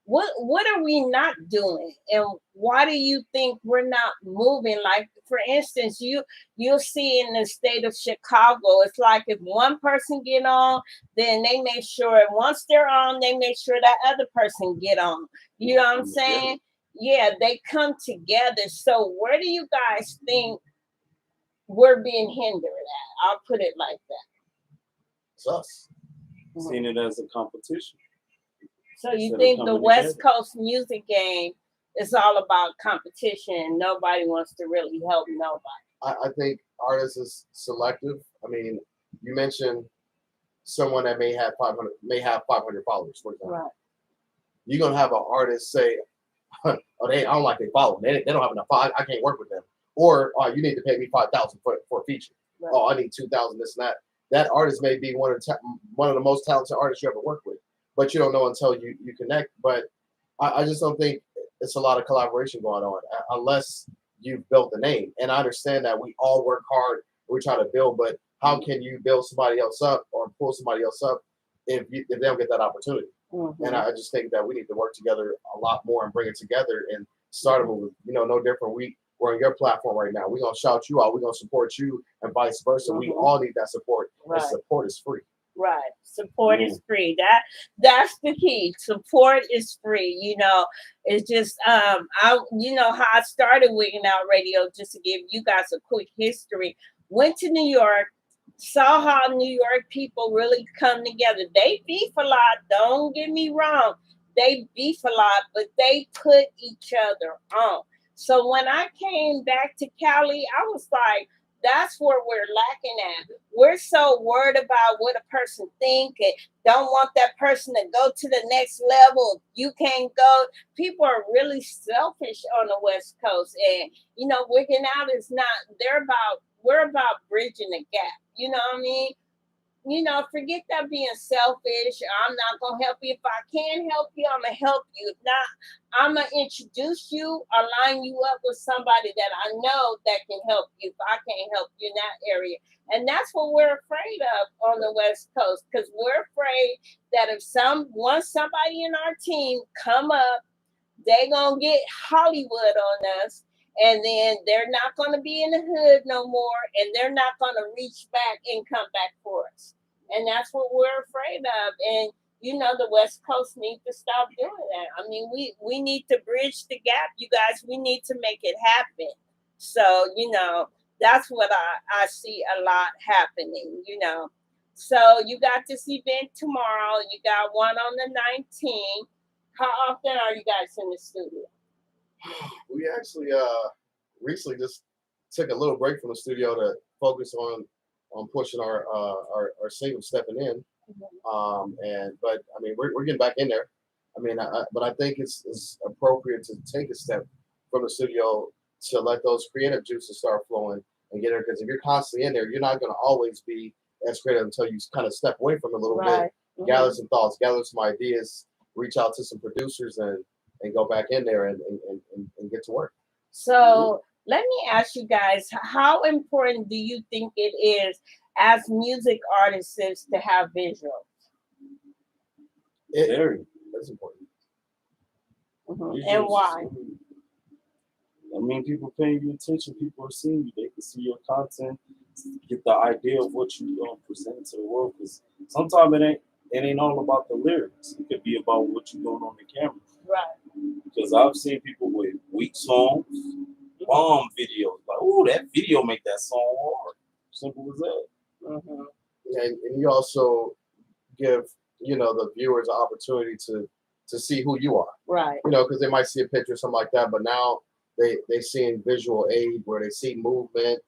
What are we not doing, and why do you think we're not moving? Like, for instance, you'll see in the state of Chicago, it's like if one person get on, then they make sure once they're on, they make sure that other person get on. You know what I'm saying? Yeah, they come together. So where do you guys think we're being hindered at? I'll put it like that. It's us. Seeing it as a competition. So you think the West Coast music game is all about competition? Nobody wants to really help nobody. I think artists is selective. I mean, you mentioned someone that may have 500 followers, for example. Right. You're gonna have an artist say, oh, I don't like they follow. They don't have enough. I can't work with them. Or you need to pay me $5,000 for a feature. Right. Oh, I need 2,000. This and that. That artist may be one of the most talented artists you ever work with, but you don't know until you connect. But I just don't think it's a lot of collaboration going on unless you've built the name. And I understand that we all work hard. We try to build, but how can you build somebody else up or pull somebody else up if they don't get that opportunity? Mm-hmm. And I just think that we need to work together a lot more and bring it together and start a movement. No different. We're on your platform right now. We're going to shout you out. We're going to support you and vice versa. Mm-hmm. We all need that support. Right. And support is free. Right. Support is free. That's the key. Support is free. It's just how I started Wigginnoutradio, just to give you guys a quick history. Went to New York, saw how New York people really come together. They beef a lot. Don't get me wrong. They beef a lot, but they put each other on. So when I came back to Cali, I was like, that's where we're lacking at. We're so worried about what a person thinks and don't want that person to go to the next level. You can't go. People are really selfish on the West Coast. And, Wigging Out is not, we're about bridging the gap. You know what I mean? Forget that being selfish. I'm not going to help you. If I can help you, I'm going to help you. If not, I'm going to introduce you or line you up with somebody that I know that can help you if I can't help you in that area. And that's what we're afraid of on the West Coast, because we're afraid that if once somebody in our team come up, they're going to get Hollywood on us. And then they're not going to be in the hood no more. And they're not going to reach back and come back for us. And that's what we're afraid of. And, the West Coast needs to stop doing that. I mean, we need to bridge the gap, you guys. We need to make it happen. So, that's what I see a lot happening, So you got this event tomorrow. You got one on the 19th. How often are you guys in the studio? We actually recently just took a little break from the studio to focus on pushing our single, Stepping In. Mm-hmm. But I mean we're getting back in there. I mean, but I think it's appropriate to take a step from the studio to let those creative juices start flowing and get there. Because if you're constantly in there, you're not going to always be as creative until you kind of step away from it a little bit, mm-hmm. gather some thoughts, gather some ideas, reach out to some producers and go back in there and get to work. So let me ask you guys, how important do you think it is as music artists to have visuals? That's important. Mm-hmm. And why? I mean, people paying you attention. People are seeing you. They can see your content, get the idea of what you're going to present to the world. Because sometimes it ain't all about the lyrics. It could be about what you're doing on the camera. Right. Because I've seen people with weak songs, bomb videos. Like, oh, that video make that song hard. Simple as that. Mm-hmm. And you also give the viewers an opportunity to see who you are. Right. Because they might see a picture or something like that, but now they seeing visual aid where they see movement.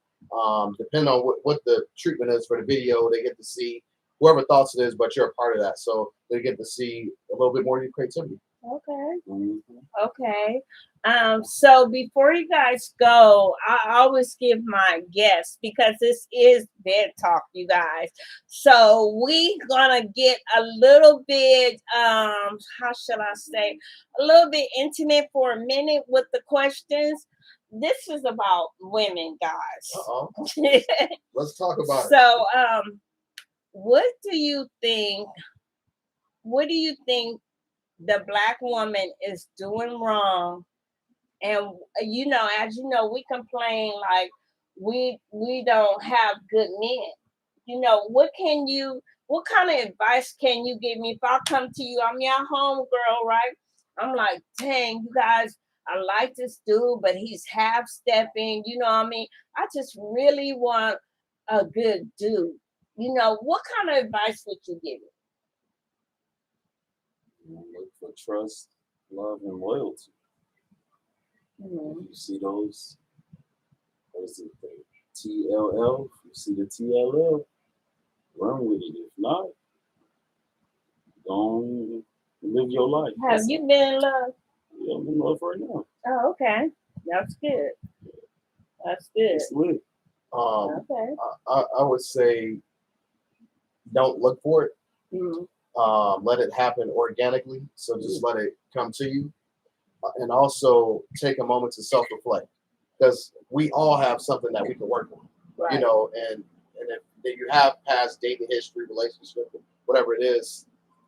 Depending on what the treatment is for the video, they get to see whoever thoughts it is, but you're a part of that, so they get to see a little bit more of your creativity. Okay. Mm-hmm. Okay. So before you guys go, I always give my guests, because this is bed talk, you guys. So we gonna get a little bit, how should I say, a little bit intimate for a minute with the questions. This is about women, guys. Uh-oh. Let's talk about it. So, what do you think the Black woman is doing wrong? And as you know, we complain like we don't have good men. What kind of advice can you give me if I come to you? I'm your home girl, right? I'm like, dang, you guys, I like this dude, but he's half stepping. You know what I mean? I just really want a good dude. What kind of advice would you give me? Look for trust, love, and loyalty. Mm-hmm. You see those, what is it, the TLL? You see the TLL, run with it. If not, don't live your life. Have you been in love? Yeah, I'm in love right now. Oh, okay. That's good. That's good. It's lit. Okay. I would say don't look for it. Mm-hmm. Let it happen organically. So just let it come to you. And also take a moment to self-reflect, because we all have something that we can work on. Right. You know, and if you have past dating history, relationship, whatever it is,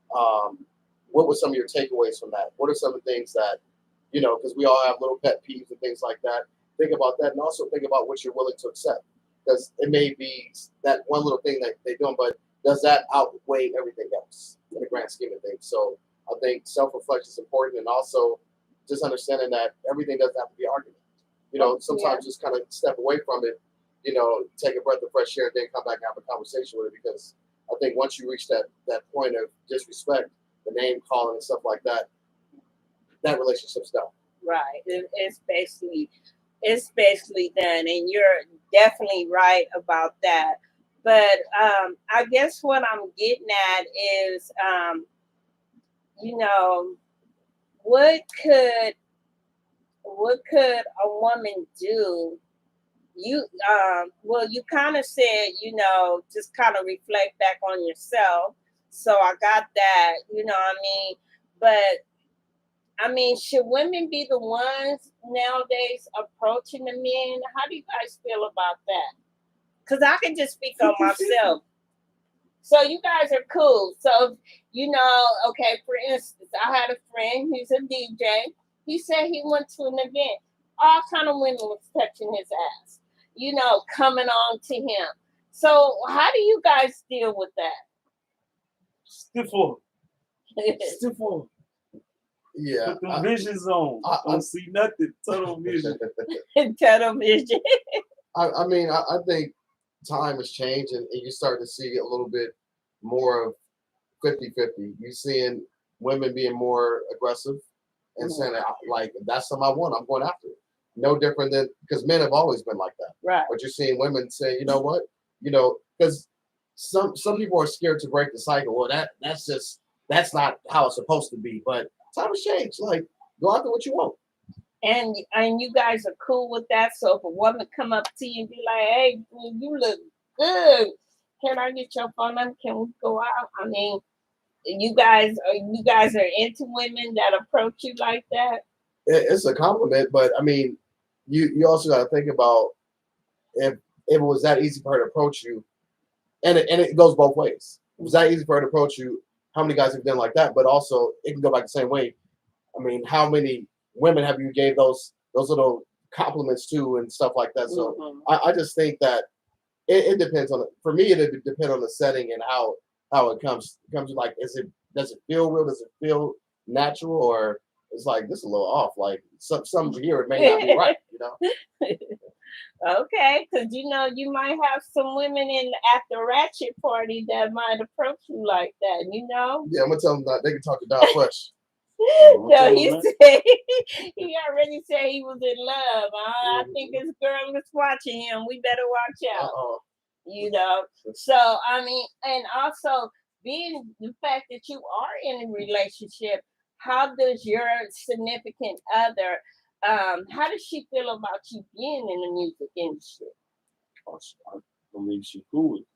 what were some of your takeaways from that? What are some of the things that, you know, because we all have little pet peeves and things like that. Think about that, and also think about what you're willing to accept, because it may be that one little thing that they're doing, but does that outweigh everything else in the grand scheme of things? So I think self-reflection is important, and also just understanding that everything doesn't have to be argument. You know, sometimes just kind of step away from it, you know, take a breath of fresh air, then come back and have a conversation with it. Because I think once you reach that point of disrespect, the name calling and stuff like that, that relationship's done. Right. It's basically done, and you're definitely right about that. But I guess what I'm getting at is, you know, what could a woman do? You well, you kind of said, you know, just kind of reflect back on yourself. So I got that, you know what I mean? But I mean, should women be the ones nowadays approaching the men? How do you guys feel about that? Because I can just speak on myself. So you guys are cool. So, you know, okay, for instance, I had a friend, he's a DJ. He said he went to an event. All kind of women was touching his ass, you know, coming on to him. So how do you guys deal with that? Stiffle. Stiffle. Yeah. Put the visions on. I don't see nothing. Tunnel vision. Tunnel vision. I mean, I think time has changed, and you start to see a little bit more of 50-50. You're seeing women being more aggressive and saying, like, if that's something I want, I'm going after it. No different than, because men have always been like that. Right. But you're seeing women say, you know what? You know, because some people are scared to break the cycle. Well, that's not how it's supposed to be. But time has changed. Like, go after what you want. And you guys are cool with that. So if a woman come up to you and be like, "Hey, you look good. Can I get your phone number? Can we go out?" I mean, you guys are into women that approach you like that. It's a compliment, but I mean, you also got to think about if it was that easy for her to approach you, and it goes both ways. If it was that easy for her to approach you, how many guys have been like that? But also, it can go back the same way. I mean, how many women have you gave those little compliments to and stuff like that? So I just think that it depends on. For me, it depends on the setting and how it comes. It comes like, does it feel real? Does it feel natural, or it's like this is a little off? Like some here it may not be right, you know. Okay, because you know you might have some women at the ratchet party that might approach you like that, you know. Yeah, I'm gonna tell them that they can talk to Don Fresh. No, he said he already said he was in love. I think his girl is watching him. We better watch out. You know. So I mean, and also being the fact that you are in a relationship, how does your significant other? How does she feel about you being in the music industry? I believe she cool with it.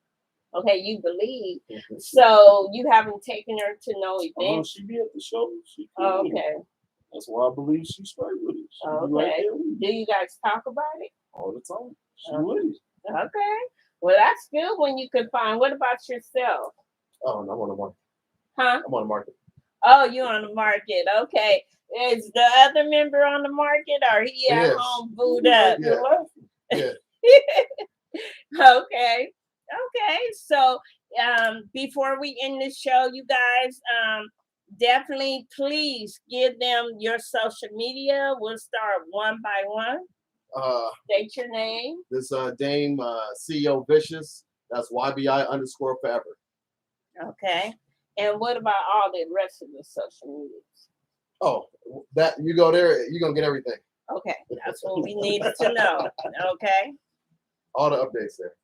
Okay, you believe. So you haven't taken her to no events? She be at the show. She cool with it. That's why I believe she's straight with it. She okay. Right there. Do you guys talk about it? All the time. She with it. Okay. Well, that's good when you can find. What about yourself? Oh, no, I'm on the market. Huh? I'm on the market. Oh, you're on the market. Okay. Is the other member on the market, or he at home booed up? Yeah. Okay. So before we end the show, you guys, definitely please give them your social media. We'll start one by one. State your name. This Dame CEO Vicious. That's YBI_forever. Okay. And what about all the rest of the social medias? Oh, that you go there, you're gonna get everything. Okay, that's what we needed to know. Okay. All the updates there.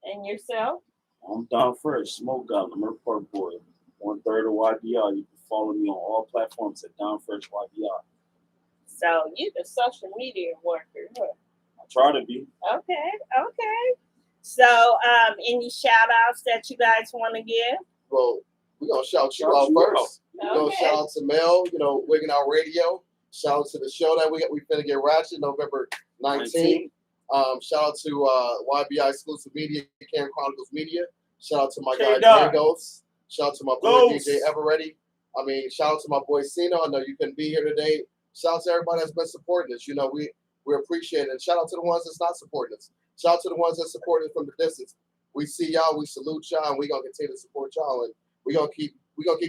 And yourself? I'm Don Fresh, Smoke Goblin, Merc Park Boy, 1/3 of YBI. You can follow me on all platforms at Don Fresh YBI. So you the social media worker, huh? I try to be. Okay. So any shout outs that you guys want to give? Well, we're gonna shout you out first. We're gonna shout out to Mel, Wigginnoutradio. Shout out to the show that we finna get ratchet November 19th. Shout out to YBI Exclusive Media, Cam Chronicles Media. Shout out to my guy Dagos. Shout out to my boy DJ Everready. I mean, shout out to my boy Cino. I know you couldn't be here today. Shout out to everybody that's been supporting us. We appreciate it. And shout out to the ones that's not supporting us. Shout out to the ones that support us from the distance. We see y'all, we salute y'all, and we're gonna continue to support y'all. And we're gonna keep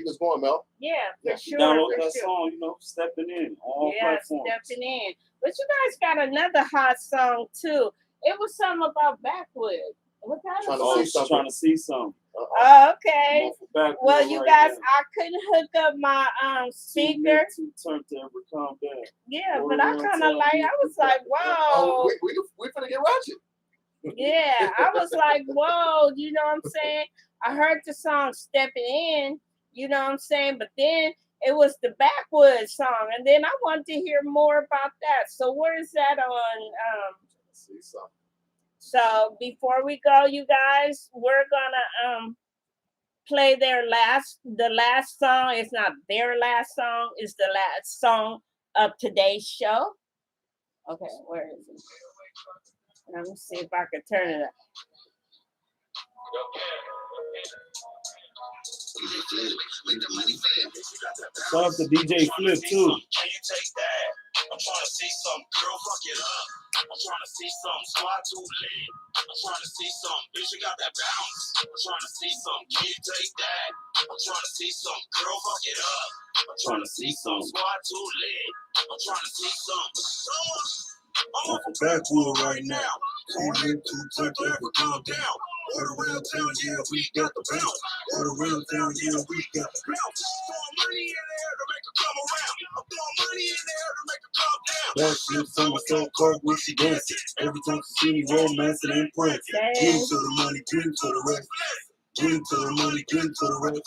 this going, Mel. Yeah, for sure. Download that song, stepping in all platforms. Stepping in. But you guys got another hot song too. It was something about Backwood. What kind of song? Trying to see something. Oh, okay. Well, you guys, I couldn't hook up my speaker. Turn to ever calm down. Yeah, but I kind of I was like, whoa. We finna get ratchet. Yeah, I was like, whoa, you know what I'm saying? I heard the song Stepping In, you know what I'm saying? But then it was the Backwoods song, and then I wanted to hear more about that. So where is that on? See something. So before we go, you guys, we're gonna play the last song. It's not their last song, it's the last song of today's show. Okay, where is it? Let me see if I can turn it up. Shout out to DJ Flip too. Can you take that? I'm trying to see some girl fuck it up. I'm trying to see some squad too lit. I'm trying to see some bitch you got that bounce. I'm trying to see some can you take that? I'm trying to see some girl fuck it up. I'm trying to see some squad too lit. I'm trying to see some. I'm off a backwood right now. Calling to touch ever calm down. Word around town, yeah, we got the bounce. Word around town, yeah, we got the bounce. Throwing money in the air to make her come around. I'm throwing money in the air to make her come down. That shit, somersault, cart when she dancing. Every time she see me romancing and prancing. Get into the money, get into the rest. Get into the money, get into the rest.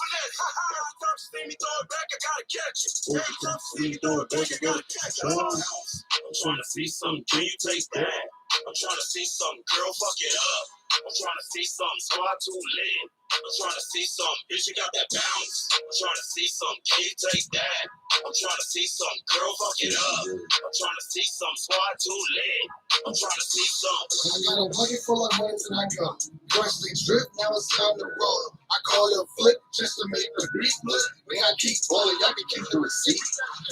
See me throw it back, I gotta catch it. Every time you see me throw it back, I gotta catch it. I'm trying to see something, can you take that? I'm trying to see something, girl, fuck it up. I'm trying to see something, squad too lit. I'm trying to see something, bitch, you got that bounce. I'm trying to see something, can you take that? I'm trying to see something, girl, fuck it up. I'm trying to see something, squad too lit. I'm trying to see something. I got a bucket full of money and I come. Freshly dripped, now it's time to roll. I call it a flip just to make the beat flip. Man, I keep balling, y'all can keep the receipt.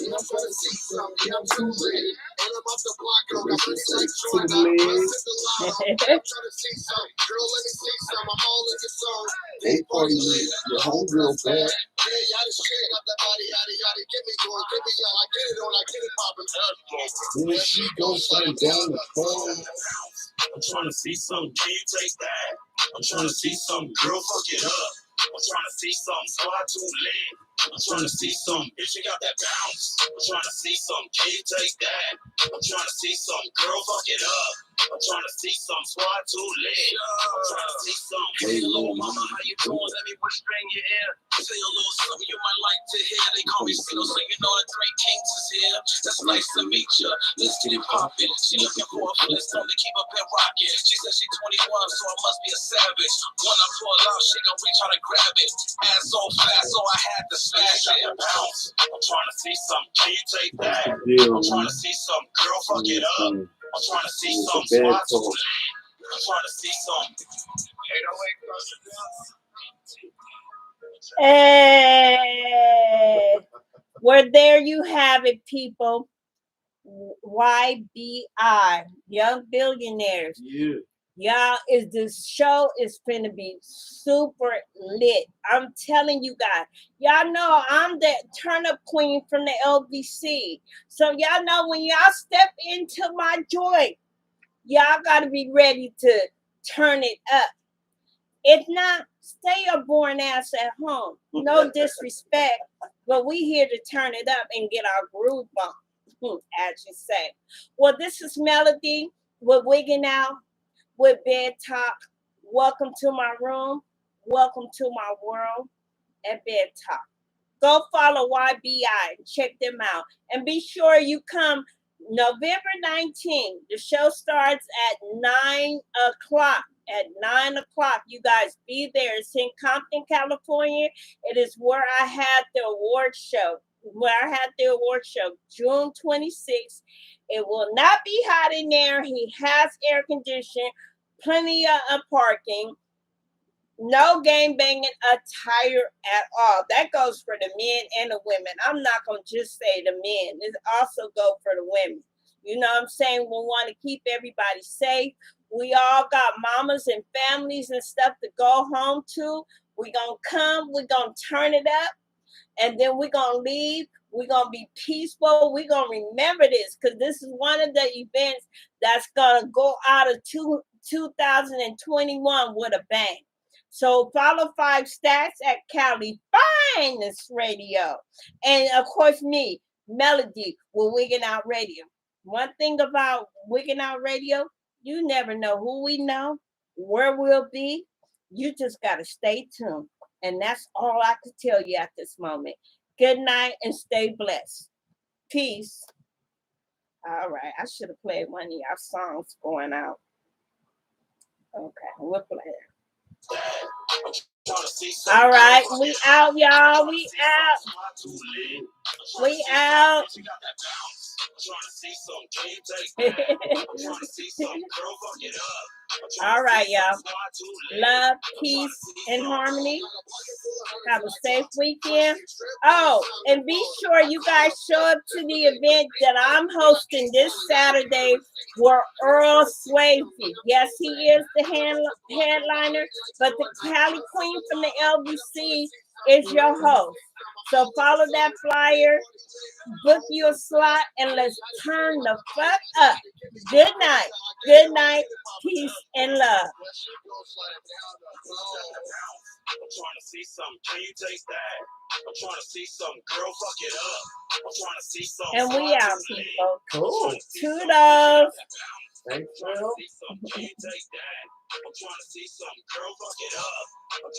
And I'm trying to see something, and I'm too lit. And I'm off the block, girl, got pretty like showing up. I'm trying to see something, girl, let me see something. I'm all in the song. They party lit, your home real bad. Yeah, yada shit, got that body, yada yada. Get me going, get me y'all. I get it on, I get it poppin'. When she gon' slam down the phone. I'm trying to see something, can you take that? I'm trying to see something, girl, fuck it up. I'm trying to see something, squad too lit. I'm trying to see something, bitch, you got that bounce. I'm trying to see something, can you take that? I'm trying to see something, girl, fuck it up. I'm trying to see something, squad too lit. I'm trying to see something. Hey, little mama, how you doing? Let me whisper in your ear. Say a little something you might like to hear. They call me Cino, so you know the three kings is here. That's nice to meet ya. Let's get it poppin'. She looking for a Flintstone to keep up and rockin'. She said she 21, so I must be a savage. When I pull out, she gon' reach out and grab it. Ass so fast, so I had to smash it. Bounce. I'm trying to see something. Can you take that? I'm trying to see something. Girl, fuck it up. I'm trying to see something. I'm trying to see something. 808. Hey, well, there you have it, people. YBI, Young Billionaires. Yeah. Y'all, this show is finna be super lit. I'm telling you guys. Y'all know I'm the turn-up queen from the LBC. So y'all know when y'all step into my joint, y'all gotta be ready to turn it up. If not, stay your boring ass at home. No disrespect, but we here to turn it up and get our groove on, as you say. Well, this is Melody with Wigging Out with Bed Talk. Welcome to my room. Welcome to my world at Bed Talk. Go follow YBI and check them out. And be sure you come November 19th. The show starts at 9 o'clock. At 9 o'clock, you guys be there. It's in Compton, California. It is where I had the award show. June 26th. It will not be hot in there. He has air conditioning, plenty of parking. No game banging attire at all. That goes for the men and the women. I'm not going to just say the men. It also go for the women. You know what I'm saying? We want to keep everybody safe. We all got mamas and families and stuff to go home to. We're going to come. We're going to turn it up. And then we're going to leave. We're going to be peaceful. We're going to remember this because this is one of the events that's going to go out of 2021 with a bang. So follow 5 Stacks at Cali Finest Radio. And of course me, Melody with Wigginnoutradio. One thing about Wigginnoutradio, you never know who we know, where we'll be. You just got to stay tuned. And that's all I can tell you at this moment. Good night and stay blessed. Peace. All right. I should have played one of y'all songs going out. Okay. We'll play it. All right. We out, y'all. We out. We out. All right, y'all. Love, peace, and harmony. Have a safe weekend. Oh, and be sure you guys show up to the event that I'm hosting this Saturday with Earl Swayze. Yes, he is the headliner, but the Cali Queen from the LBC is your host. So follow that flyer, book you a slot, and let's turn the fuck up. Good night. Good night. Peace and love. I'm trying to see something. Can you taste that? I'm trying to see something. Girl, fuck it up. I'm trying to see something. And we out, people. Cool. Toodles. Thanks, Phil. Can you taste that? I'm trying to see something. Girl, fuck it up.